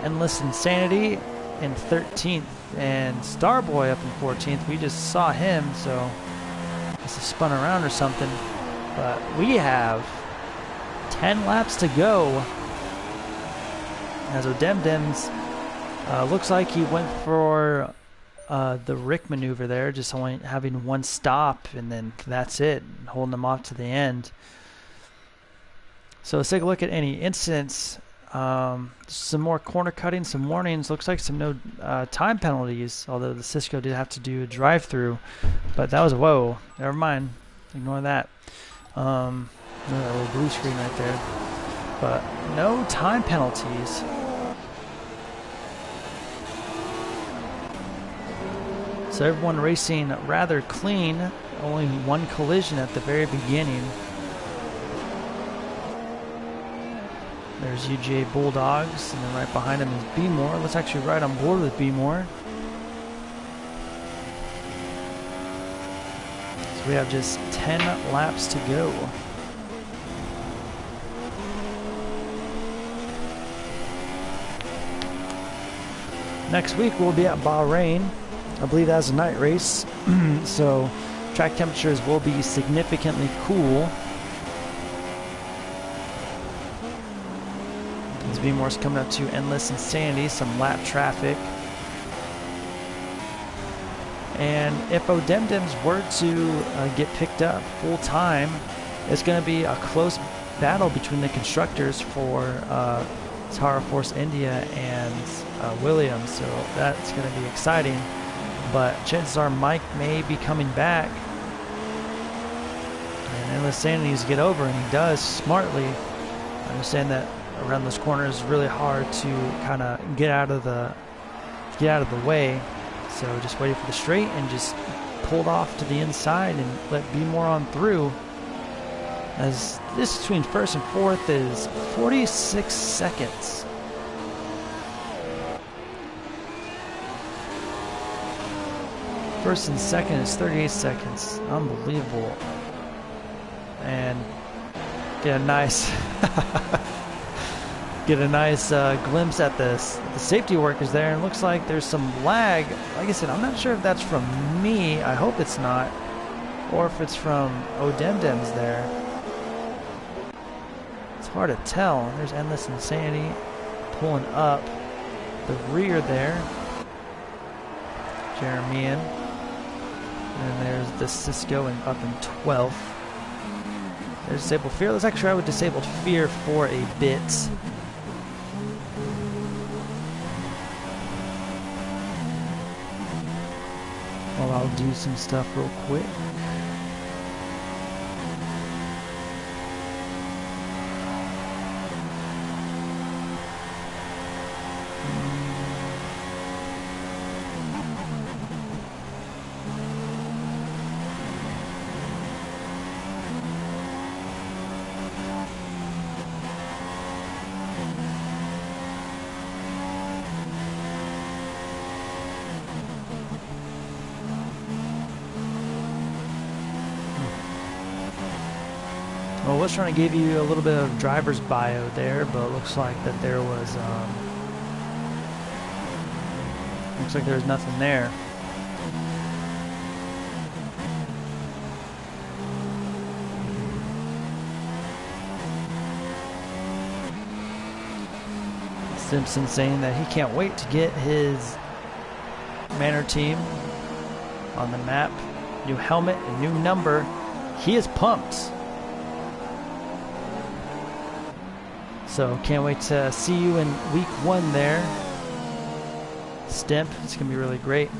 Endless Insanity in 13th, and Starboy up in 14th. We just saw him, so must have spun around or something. But we have 10 laps to go. As Odemdems looks like he went for the Rick maneuver there, just only having one stop, and then that's it, holding them off to the end. So let's take a look at any incidents. Some more corner cutting, some warnings. Looks like some no time penalties, although the Cisco did have to do a drive-through. But that was, whoa, never mind. Ignore that. That little blue screen right there. But no time penalties. So everyone racing rather clean. Only one collision at the very beginning. There's UGA Bulldogs, and then right behind him is B-More. Let's actually ride on board with B-More. So we have just 10 laps to go. Next week we'll be at Bahrain. I believe that's a night race, so track temperatures will be significantly cool. As B-More's coming up to Endless Insanity, some lap traffic. And if Odemdems were to get picked up full time, it's going to be a close battle between the constructors for Tara Force India and Williams, so that's going to be exciting. But chances are Mike may be coming back, and Endless Sanity needs to get over, and he does smartly. I understand that around those corners is really hard to kind of get out of the way, so just waited for the straight and just pulled off to the inside and let Be More on through. As this between first and fourth is 46 seconds. First and second is 38 seconds. Unbelievable. And get a nice glimpse at the safety workers there, and it looks like there's some lag. Like I said, I'm not sure if that's from me. I hope it's not, or if it's from Odemdems there. It's hard to tell. There's Endless Insanity pulling up the rear there. Jeremian. And there's the Cisco and up in 12th. There's Disabled Fear. Let's actually try with Disabled Fear for a bit. Well, I'll do some stuff real quick. Well, I was trying to give you a little bit of driver's bio there, but it looks like that there was, looks like there's nothing there. Simpson saying that he can't wait to get his Manor team on the map. New helmet, a new number. He is pumped. So can't wait to see you in week 1 there. Stimp, it's going to be really great.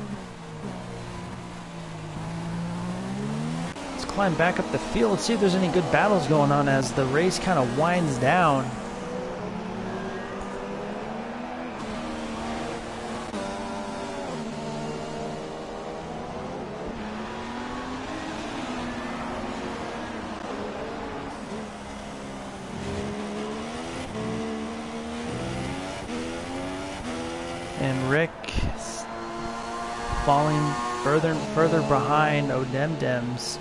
Let's climb back up the field. Let's see if there's any good battles going on as the race kind of winds down. And Rick is falling further and further behind Odemdems.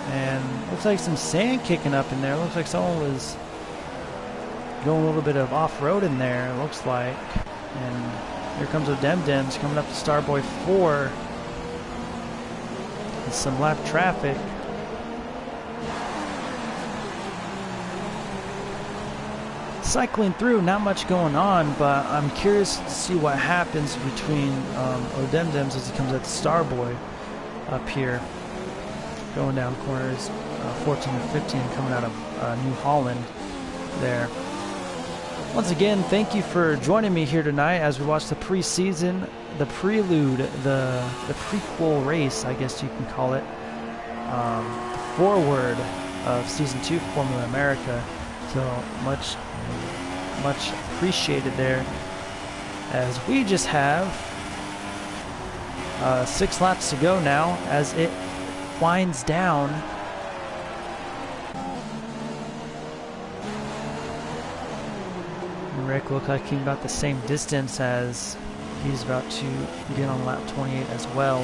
And looks like some sand kicking up in there. Looks like someone was going a little bit of off-road in there, it looks like. And here comes Odemdems coming up to Starboy 4. With some lap traffic. Cycling through, not much going on, but I'm curious to see what happens between Odemdems as he comes at Starboy up here. Going down corners 14 and 15 coming out of New Holland there. Once again, thank you for joining me here tonight as we watch the preseason, the prelude, the prequel race, I guess you can call it, the forward of Season 2 Formula America. So much appreciated there, as we just have 6 laps to go now as it winds down. And Rick looked like he's about the same distance as he's about to get on lap 28 as well.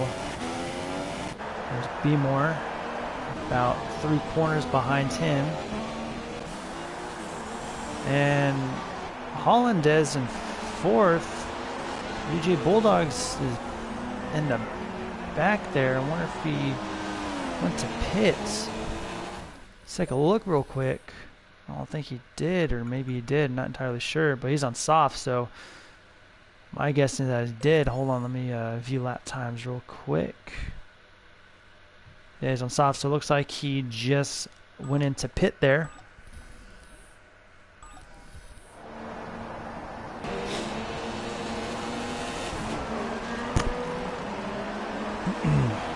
There's Beemore about 3 corners behind him. And Hollandes in 4th. UJ Bulldogs is in the back there. I wonder if he went to pits. Let's take a look real quick. I don't think he did, or maybe he did. Not entirely sure, but he's on soft, so my guess is that he did. Hold on, let me view lap times real quick. Yeah, he's on soft, so it looks like he just went into pit there.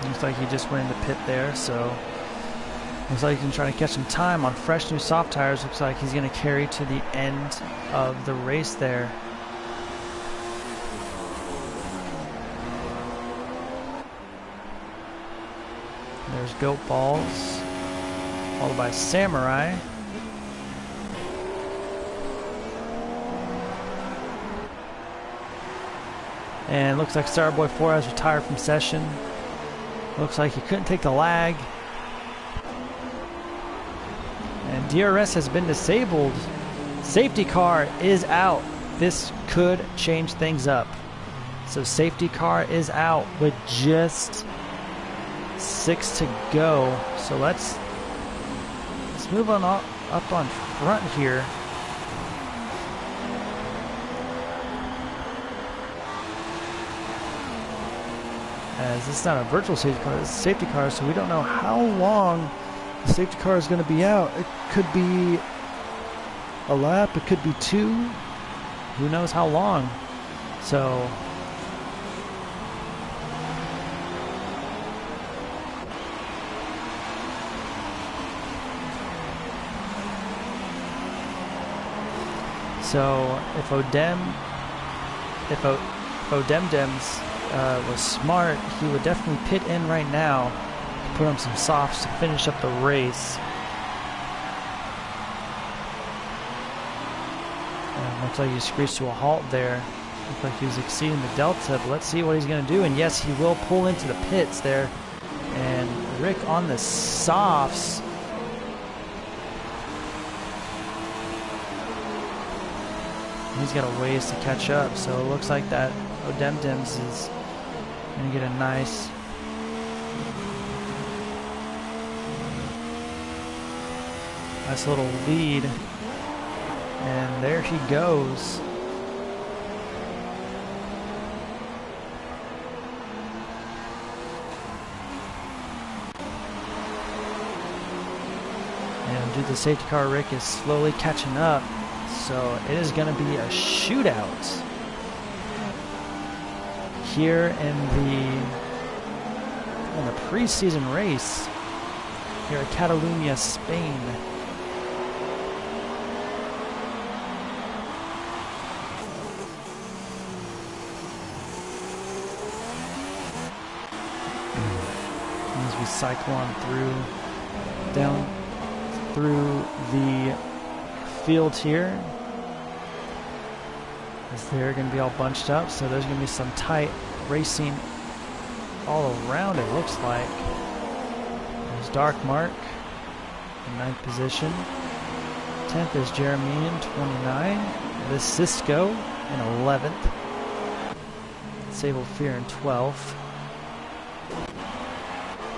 Looks like he just went into pit there, so looks like he's trying to catch some time on fresh new soft tires. Looks like he's going to carry to the end of the race there. There's Goat Balls, followed by Samurai. And looks like Starboy 4 has retired from session. Looks like he couldn't take the lag. And DRS has been disabled. Safety car is out. This could change things up. So safety car is out with just 6 to go. So let's move on up on front here. As this is not a virtual safety car, it's a safety car, so we don't know how long the safety car is going to be out. It could be a lap, it could be 2. Who knows how long? So if Odemdems was smart, he would definitely pit in right now, put on some softs to finish up the race. And looks like he screeched to a halt there. Looks like he was exceeding the delta, but let's see what he's going to do. And yes, he will pull into the pits there. And Rick on the softs. He's got a ways to catch up, so it looks like that Odemdems is going to get a nice little lead. And there he goes. And due to the safety car, Rick is slowly catching up. So it is going to be a shootout here in the preseason race here at Catalunya, Spain. As we cycle on down through the field here, as they're going to be all bunched up, so there's going to be some tight racing all around, it looks like. There's Dark Mark in 9th position. 10th is Jeremy in 29. This Cisco in 11th. Sable Fear in 12th.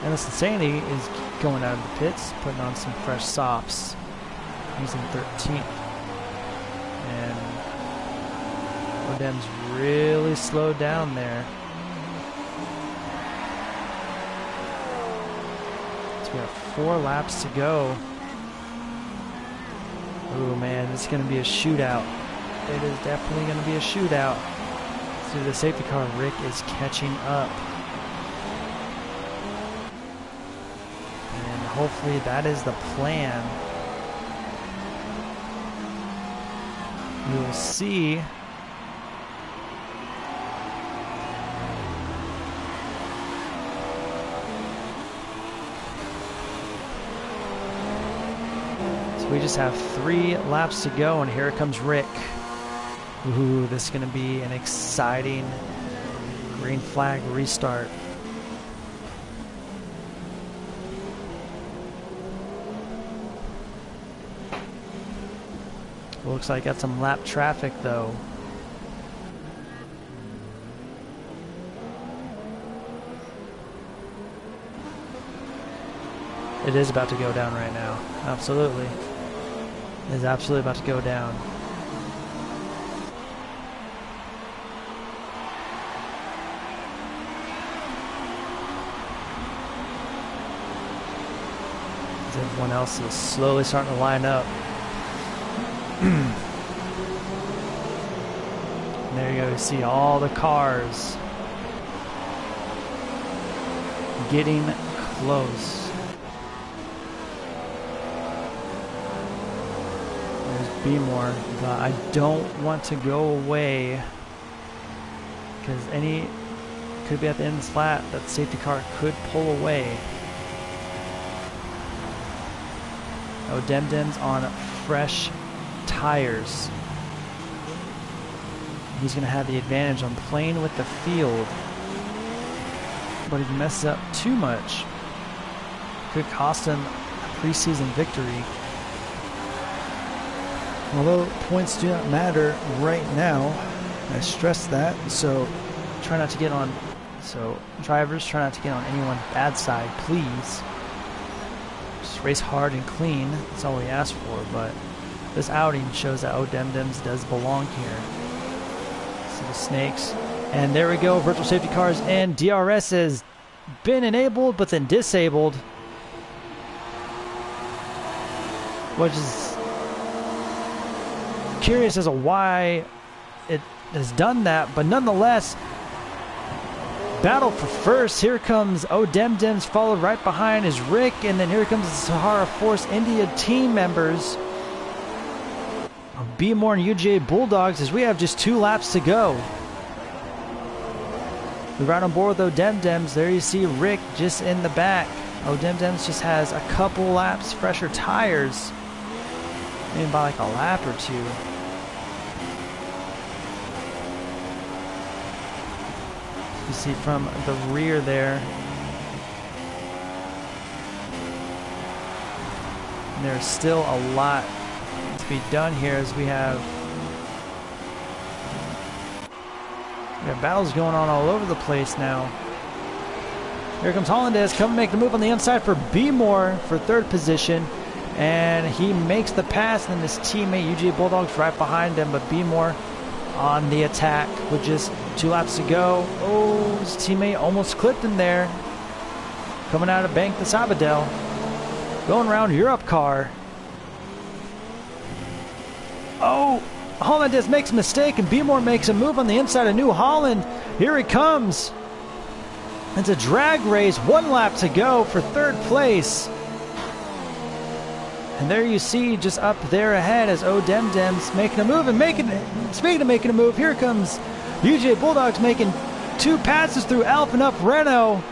And this Insanity is going out of the pits, putting on some fresh softs. He's in 13th. And Odem's really slowed down there. So we have 4 laps to go. Oh man, it's going to be a shootout. It is definitely going to be a shootout. Through the safety car, Rick is catching up. And hopefully that is the plan. We will see. So we just have 3 laps to go, and here comes Rick. Ooh, this is going to be an exciting green flag restart. Looks like got some lap traffic though. It is about to go down right now. Absolutely. It is absolutely about to go down. Everyone else is slowly starting to line up. And there you go, you see all the cars getting close. There's Beemore, but I don't want to go away because could be at the end of this lap that safety car could pull away. Oh, Demdem's on fresh tires. He's going to have the advantage on playing with the field. But if he messes up too much, could cost him a preseason victory. Although points do not matter right now, I stress that. So try not to get on. So drivers, try not to get on anyone's bad side, please. Just race hard and clean. That's all we ask for. But this outing shows that Demdems does belong here. See the snakes. And there we go, virtual safety cars, and DRS has been enabled but then disabled, which is curious as to why it has done that, but nonetheless, battle for first. Here comes Demdems, followed right behind is Rick, and then here comes the Sahara Force India team members of Beemore and UGA Bulldogs as we have just 2 laps to go. We're right on board with Demdems. There you see Rick just in the back. Demdems just has a couple laps fresher tires. Maybe by like a lap or 2. You see from the rear there. And there's still a lot to be done here as we have battles going on all over the place now. Here comes Hollandaise, come make the move on the inside for Beemore for 3rd position. And he makes the pass, and his teammate UGA Bulldogs right behind him, but Beemore on the attack with just 2 laps to go. Oh, his teammate almost clipped him there. Coming out of Bank the Sabadell. Going around Europe car. Oh! Hollandaise makes a mistake, and Beemore makes a move on the inside of New Holland. Here he comes. It's a drag race, 1 lap to go for 3rd place. And there you see, just up there ahead, as Demdems making a move, and speaking of making a move, here comes UGA Bulldogs making 2 passes through Alfa and up Renault.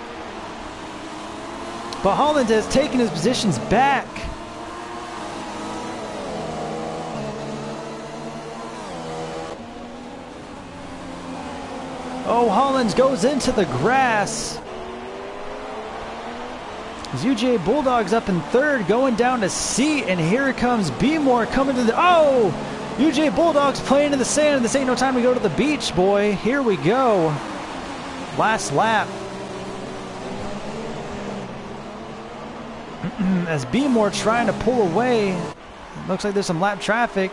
But Hollandaise taking his positions back. Oh, Hollands goes into the grass. As UGA Bulldogs up in 3rd, going down to C, and here comes Beemore coming to the... Oh! UGA Bulldogs playing in the sand. This ain't no time to go to the beach, boy. Here we go. Last lap. As Beemore trying to pull away. Looks like there's some lap traffic.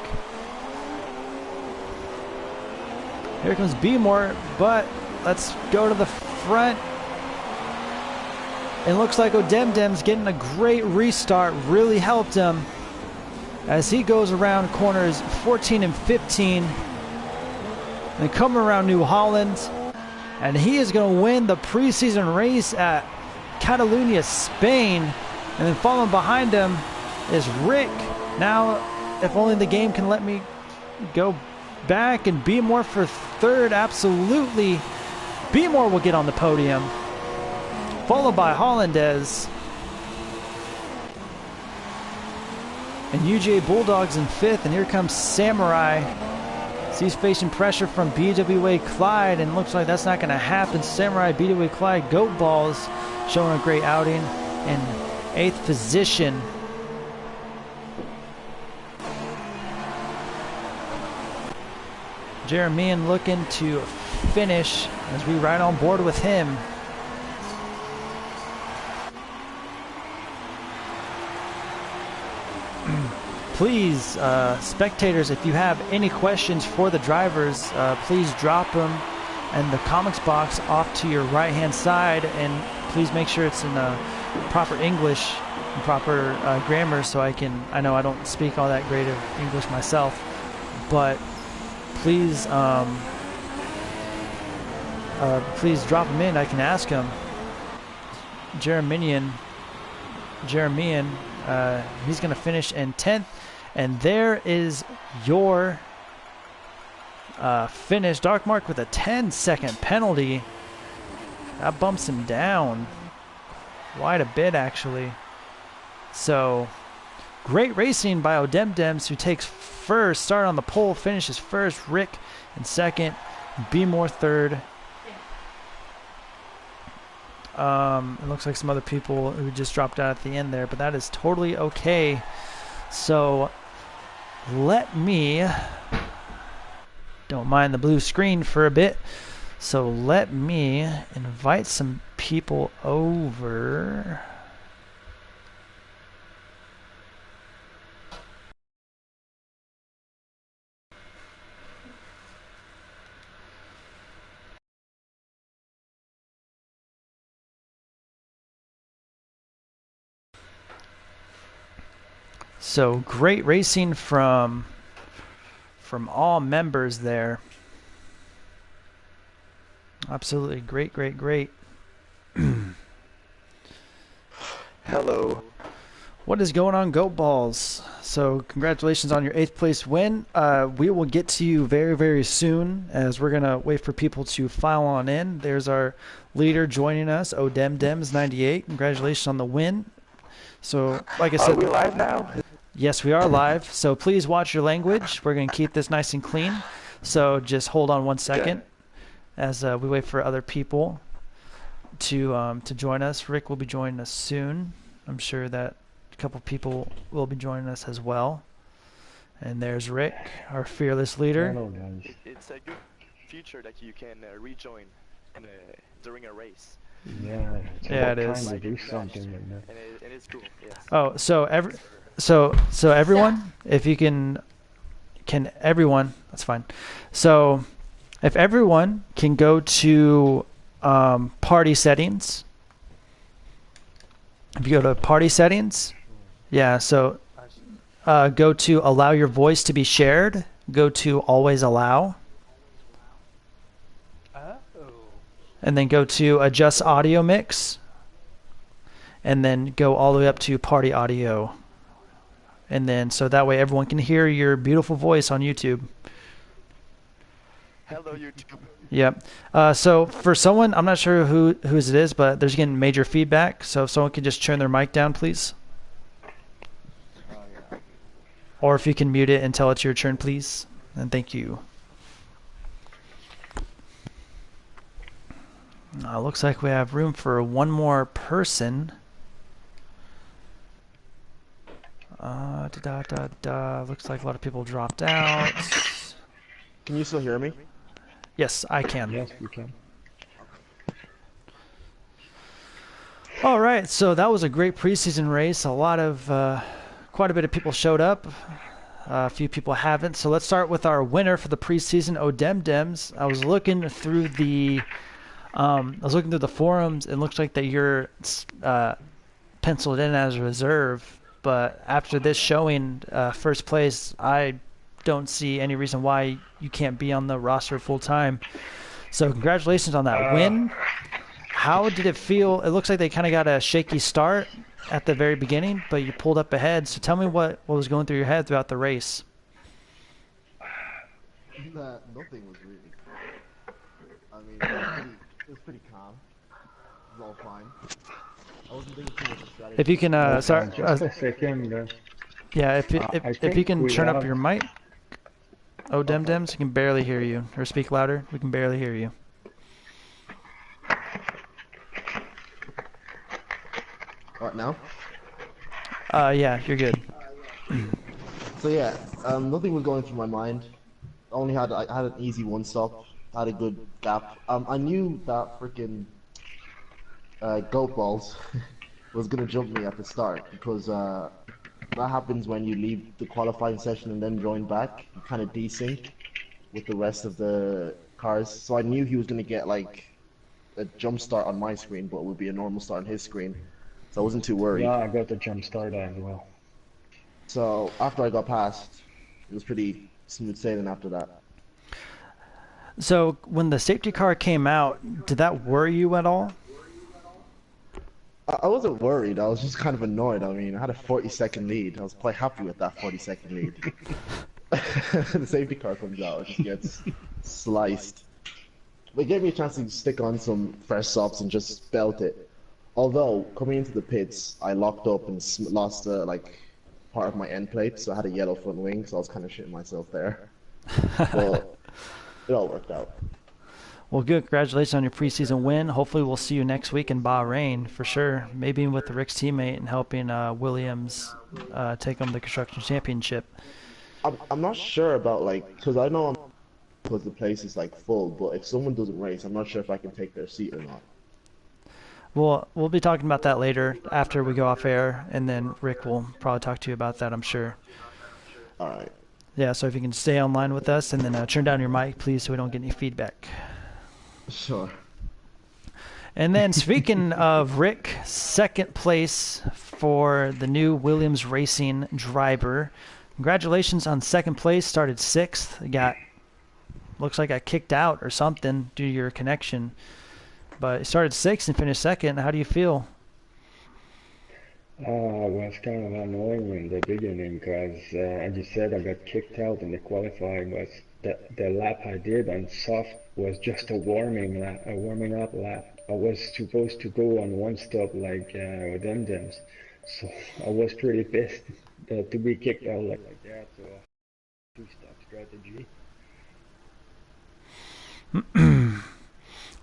Here comes Beemore, but let's go to the front. It looks like Demdem's getting a great restart, really helped him as he goes around corners 14 and 15 and coming around New Holland, and he is going to win the preseason race at Catalonia, Spain. And then following behind him is Rick. Now, if only the game can let me go back, and Beemore for 3rd, absolutely. Beemore will get on the podium, followed by Hollandaise. And UGA Bulldogs in 5th, and here comes Samurai. So he's facing pressure from BWA Clyde, and looks like that's not going to happen. Samurai, BWA Clyde, Goat Balls showing a great outing in 8th position. Jeremian looking to finish as we ride on board with him. Please, spectators, if you have any questions for the drivers, please drop them in the comments box off to your right hand side, and please make sure it's in proper English proper grammar, so I know I don't speak all that great of English myself, but please please drop him in. I can ask him. Jeremian, he's going to finish in 10th, and there is your finish. Dark Mark with a 10-second penalty. That bumps him down quite a bit, actually. So, great racing by Odemdems, who takes first, start on the pole, finishes first. Rick in second, B More third. It looks like some other people who just dropped out at the end there, but that is totally okay. So let me, don't mind the blue screen for a bit, so let me invite some people over. So great racing from all members there. Absolutely great. Hello. What is going on, Goat Balls? So congratulations on your 8th place win. We will get to you very, very soon, as we're going to wait for people to file on in. There's our leader joining us, Odemdems98. Congratulations on the win. So, like I said, Are we live now? yes, we are live. So please watch your language. We're going to keep this nice and clean. So just hold on 1 second as we wait for other people to join us. Rick will be joining us soon. I'm sure that a couple people will be joining us as well. And there's Rick, our fearless leader. Hello, guys. It's a good feature that you can rejoin during a race. Yeah, it's Yeah, about it time is. to do something like that. And it's cool, yes. Oh, so everyone, if you can everyone, that's fine. So if everyone can go to party settings. If you go to party settings, yeah, so go to allow your voice to be shared. Go to always allow. And then go to adjust audio mix. And then go all the way up to party audio. And then so that way everyone can hear your beautiful voice on YouTube. Hello, YouTube. Yep. So for someone, I'm not sure whose it is, but there's getting major feedback. So if someone can just turn their mic down, please. Or if you can mute it until it's your turn, please. And thank you. Looks like we have room for one more person. Looks like a lot of people dropped out. Can you still hear me? Yes, I can. Yes, you can. All right, so that was a great preseason race. Quite a bit of people showed up. A few people haven't. So let's start with our winner for the preseason, Odemdems. I was looking through the forums. It looks like that you're penciled in as a reserve. But after this showing, first place, I don't see any reason why you can't be on the roster full time. So congratulations on that win. How did it feel? It looks like they kind of got a shaky start at the very beginning, but you pulled up ahead. So tell me what was going through your head throughout the race. Nothing was really. I mean, it was pretty calm. It was all fine. I wasn't thinking too much of strategy. If you can, sorry, Just a second. yeah, if I you think can we turn up have- your mic. Oh, Dems, we can barely hear you. Or speak louder. We can barely hear you. What now? Yeah, you're good. So yeah, nothing was going through my mind. I had an easy one stop. Had a good gap. I knew that freaking goat balls was gonna jump me at the start because that happens when you leave the qualifying session and then join back. You kind of desync with the rest of the cars. So I knew he was gonna get like a jump start on my screen, but it would be a normal start on his screen. so I wasn't too worried. Yeah, I got the jump start as well. So after I got past, it was pretty smooth sailing after that. So when the safety car came out, did that worry you at all? I wasn't worried. I was just kind of annoyed. I mean, I had a 40-second lead. I was quite happy with that 40-second lead. The safety car comes out, it just gets sliced. But it gave me a chance to stick on some fresh softs and just belt it. Although coming into the pits, I locked up and lost like part of my end plate, so I had a yellow front wing, so I was kind of shitting myself there. But it all worked out. Well, good. Congratulations on your preseason win. Hopefully, we'll see you next week in Bahrain for sure. Maybe with the Rick's teammate and helping Williams take home the construction championship. I'm not sure about like, because I know because the place is like full, but if someone doesn't race, I'm not sure if I can take their seat or not. We'll be talking about that later after we go off air, and then Rick will probably talk to you about that, I'm sure. All right. Yeah, so if you can stay online with us and then turn down your mic, please, so we don't get any feedback. Sure. And then speaking of Rick, second place for the new Williams Racing driver. Congratulations on second place. Started sixth. Looks like I kicked out or something due to your connection. But it started sixth and finished second. How do you feel? It was kind of annoying in the beginning because, as you said, I got kicked out in the qualifying. Was the lap I did on soft was just a warming up lap. I was supposed to go on one stop like with M-Dems, so I was pretty pissed to be kicked out like that. So two-stop strategy.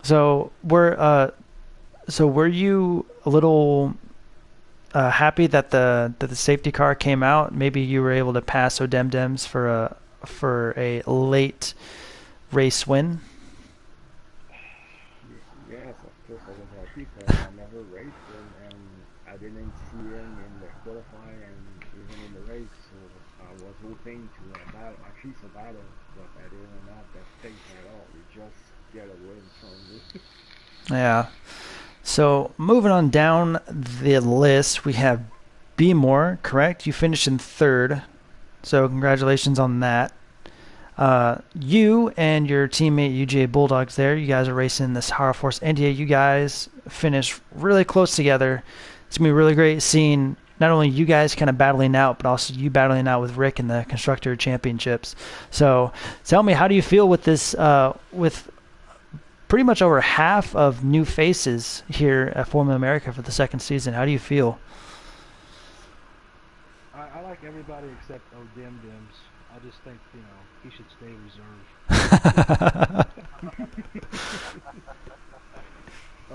So were you a little happy that the safety car came out? Maybe you were able to pass Odemdems for a late race win. Yes, of course I was happy because I never raced him and I didn't see him in the qualifying and even in the race. So I was hoping to at least a battle, but I didn't have that space at all. We just get away from me. Yeah. So moving on down the list, we have Beemore, correct? You finished in third, so congratulations on that. You and your teammate UGA Bulldogs there, you guys are racing this Hara Force NDA. You guys finished really close together. It's going to be really great seeing not only you guys kind of battling out, but also you battling out with Rick in the Constructor Championships. So tell me, how do you feel with this, with pretty much over half of new faces here at Formula America for the second season? How do you feel? I like everybody except Odemdems. I just think, he should stay reserved.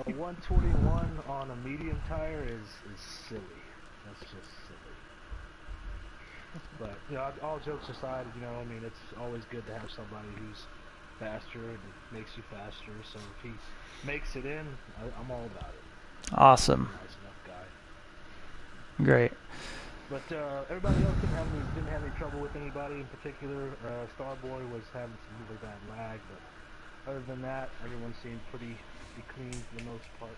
121 on a medium tire is silly. That's just silly. But, all jokes aside, it's always good to have somebody who's faster and it makes you faster. So if he makes it in, I'm all about it. Awesome. Nice enough guy. Great. But everybody else didn't have any trouble with anybody in particular. Starboy was having some really bad lag, but other than that, everyone seemed pretty clean for the most part.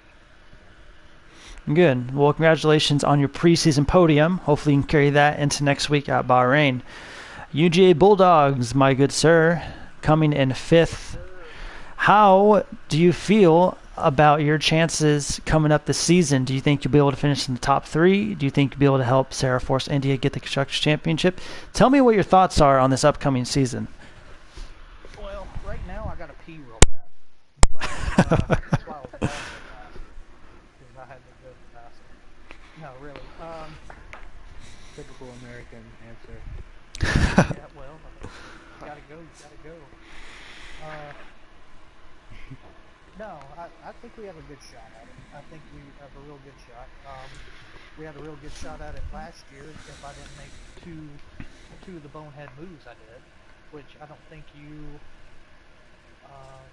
Good. Well, congratulations on your preseason podium. Hopefully you can carry that into next week at Bahrain. UGA Bulldogs, my good sir, coming in fifth. How do you feel about your chances coming up this season? Do you think you'll be able to finish in the top three? Do you think you'll be able to help Sarah Force India get the Constructors Championship? Tell me what your thoughts are on this upcoming season. Well, right now I got to pee real bad. But, that's why I was walking fast. Because I had to go to the bathroom. No, really. Typical American answer. Yeah, well, gotta go. No, I think we have a good shot at it. I think we have a real good shot. We had a real good shot at it last year if I didn't make two of the bonehead moves I did, which I don't think you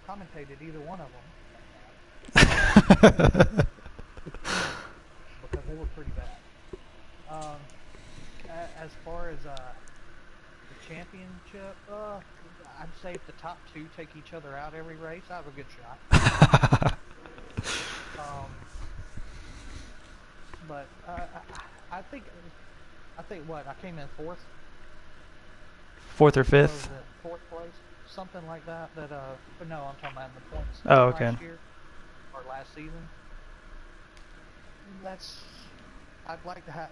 commentated either one of them. Because they were pretty bad. As far as the championship, I'd say if the top two take each other out every race, I have a good shot. But I think what I came in fourth. Fourth or What fifth? was it? Fourth place, something like that. But no, I'm talking about in the points Oh, okay. last year or last season. That's I'd like to have.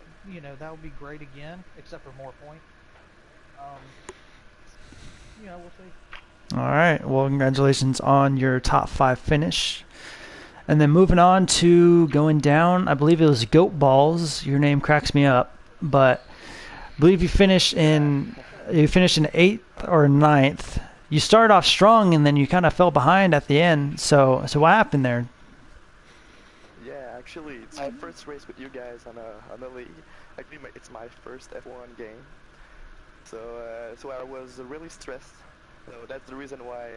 That would be great again, except for more points. Um, we'll see. All right. Well, congratulations on your top 5 finish. And then moving on to going down, I believe it was Goat Balls. Your name cracks me up, but I believe you finished in 8th or 9th. You started off strong and then you kind of fell behind at the end. So what happened there? Yeah, actually, it's my first race with you guys on a league. Actually, it's my first F1 game. So I was really stressed. So that's the reason why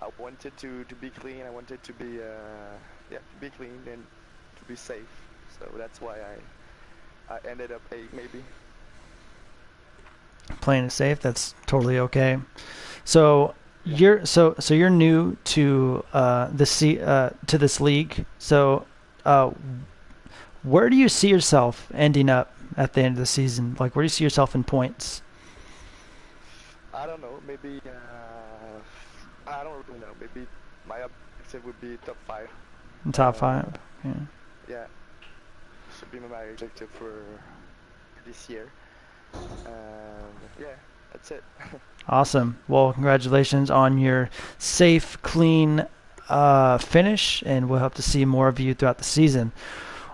I wanted to be clean. I wanted to be be clean and to be safe. So that's why I ended up 8 maybe. Playing it safe, that's totally okay. So you're new to to this league. So where do you see yourself ending up at the end of the season? Like, where do you see yourself in points? I don't know. Maybe I don't really know. Maybe my objective would be top 5. In top 5. Yeah. Yeah, should be my objective for this year. Yeah, that's it. Awesome. Well, congratulations on your safe, clean finish, and we'll hope to see more of you throughout the season.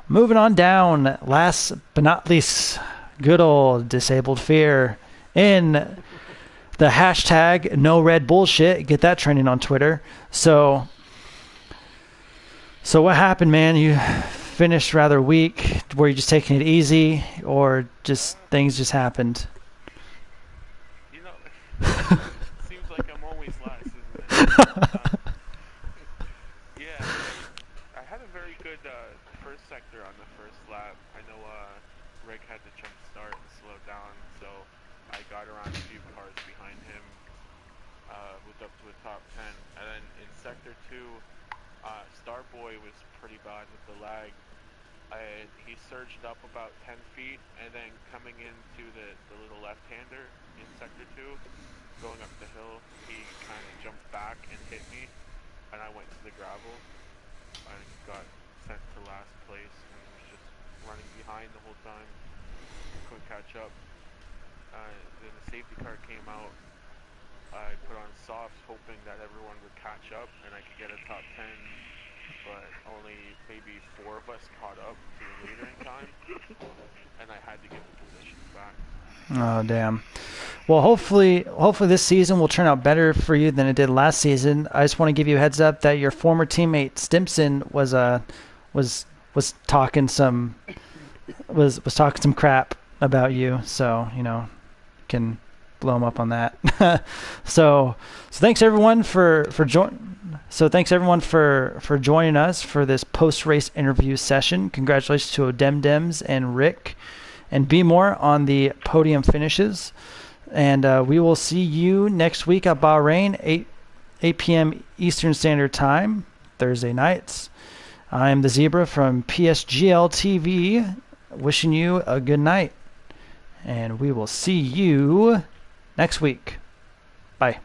Moving on down, last but not least, good old Disabled Fear in the hashtag No Red Bullshit. Get that trending on Twitter. So what happened, man? You finished rather weak. Were you just taking it easy, or just things just happened? Seems like I'm always last, isn't it? Yeah, I had a very good first sector on the first lap. I know Rick had to jump start and slow down, so I got around a few cars behind him, moved up to a top 10. And then in sector 2, Starboy was pretty bad with the lag. He surged up about 10 feet, and then coming into the little left-hander in sector 2, going up the hill, he kind of jumped back and hit me, and I went to the gravel and got sent to last place and was just running behind the whole time. Couldn't catch up. Then the safety car came out. I put on softs hoping that everyone would catch up and I could get a top 10, but only maybe 4 of us caught up to the leader in time, and I had to give the positions back. Oh, damn. Well, hopefully this season will turn out better for you than it did last season. I just want to give you a heads up that your former teammate Stimson was talking some crap about you, so can blow him up on that. so thanks everyone for joining us for this post-race interview session. Congratulations to Odemdems and Rick and Be More on the podium finishes. And we will see you next week at Bahrain, 8 p.m. Eastern Standard Time, Thursday nights. I'm the Zebra from PSGL TV, wishing you a good night. And we will see you next week. Bye.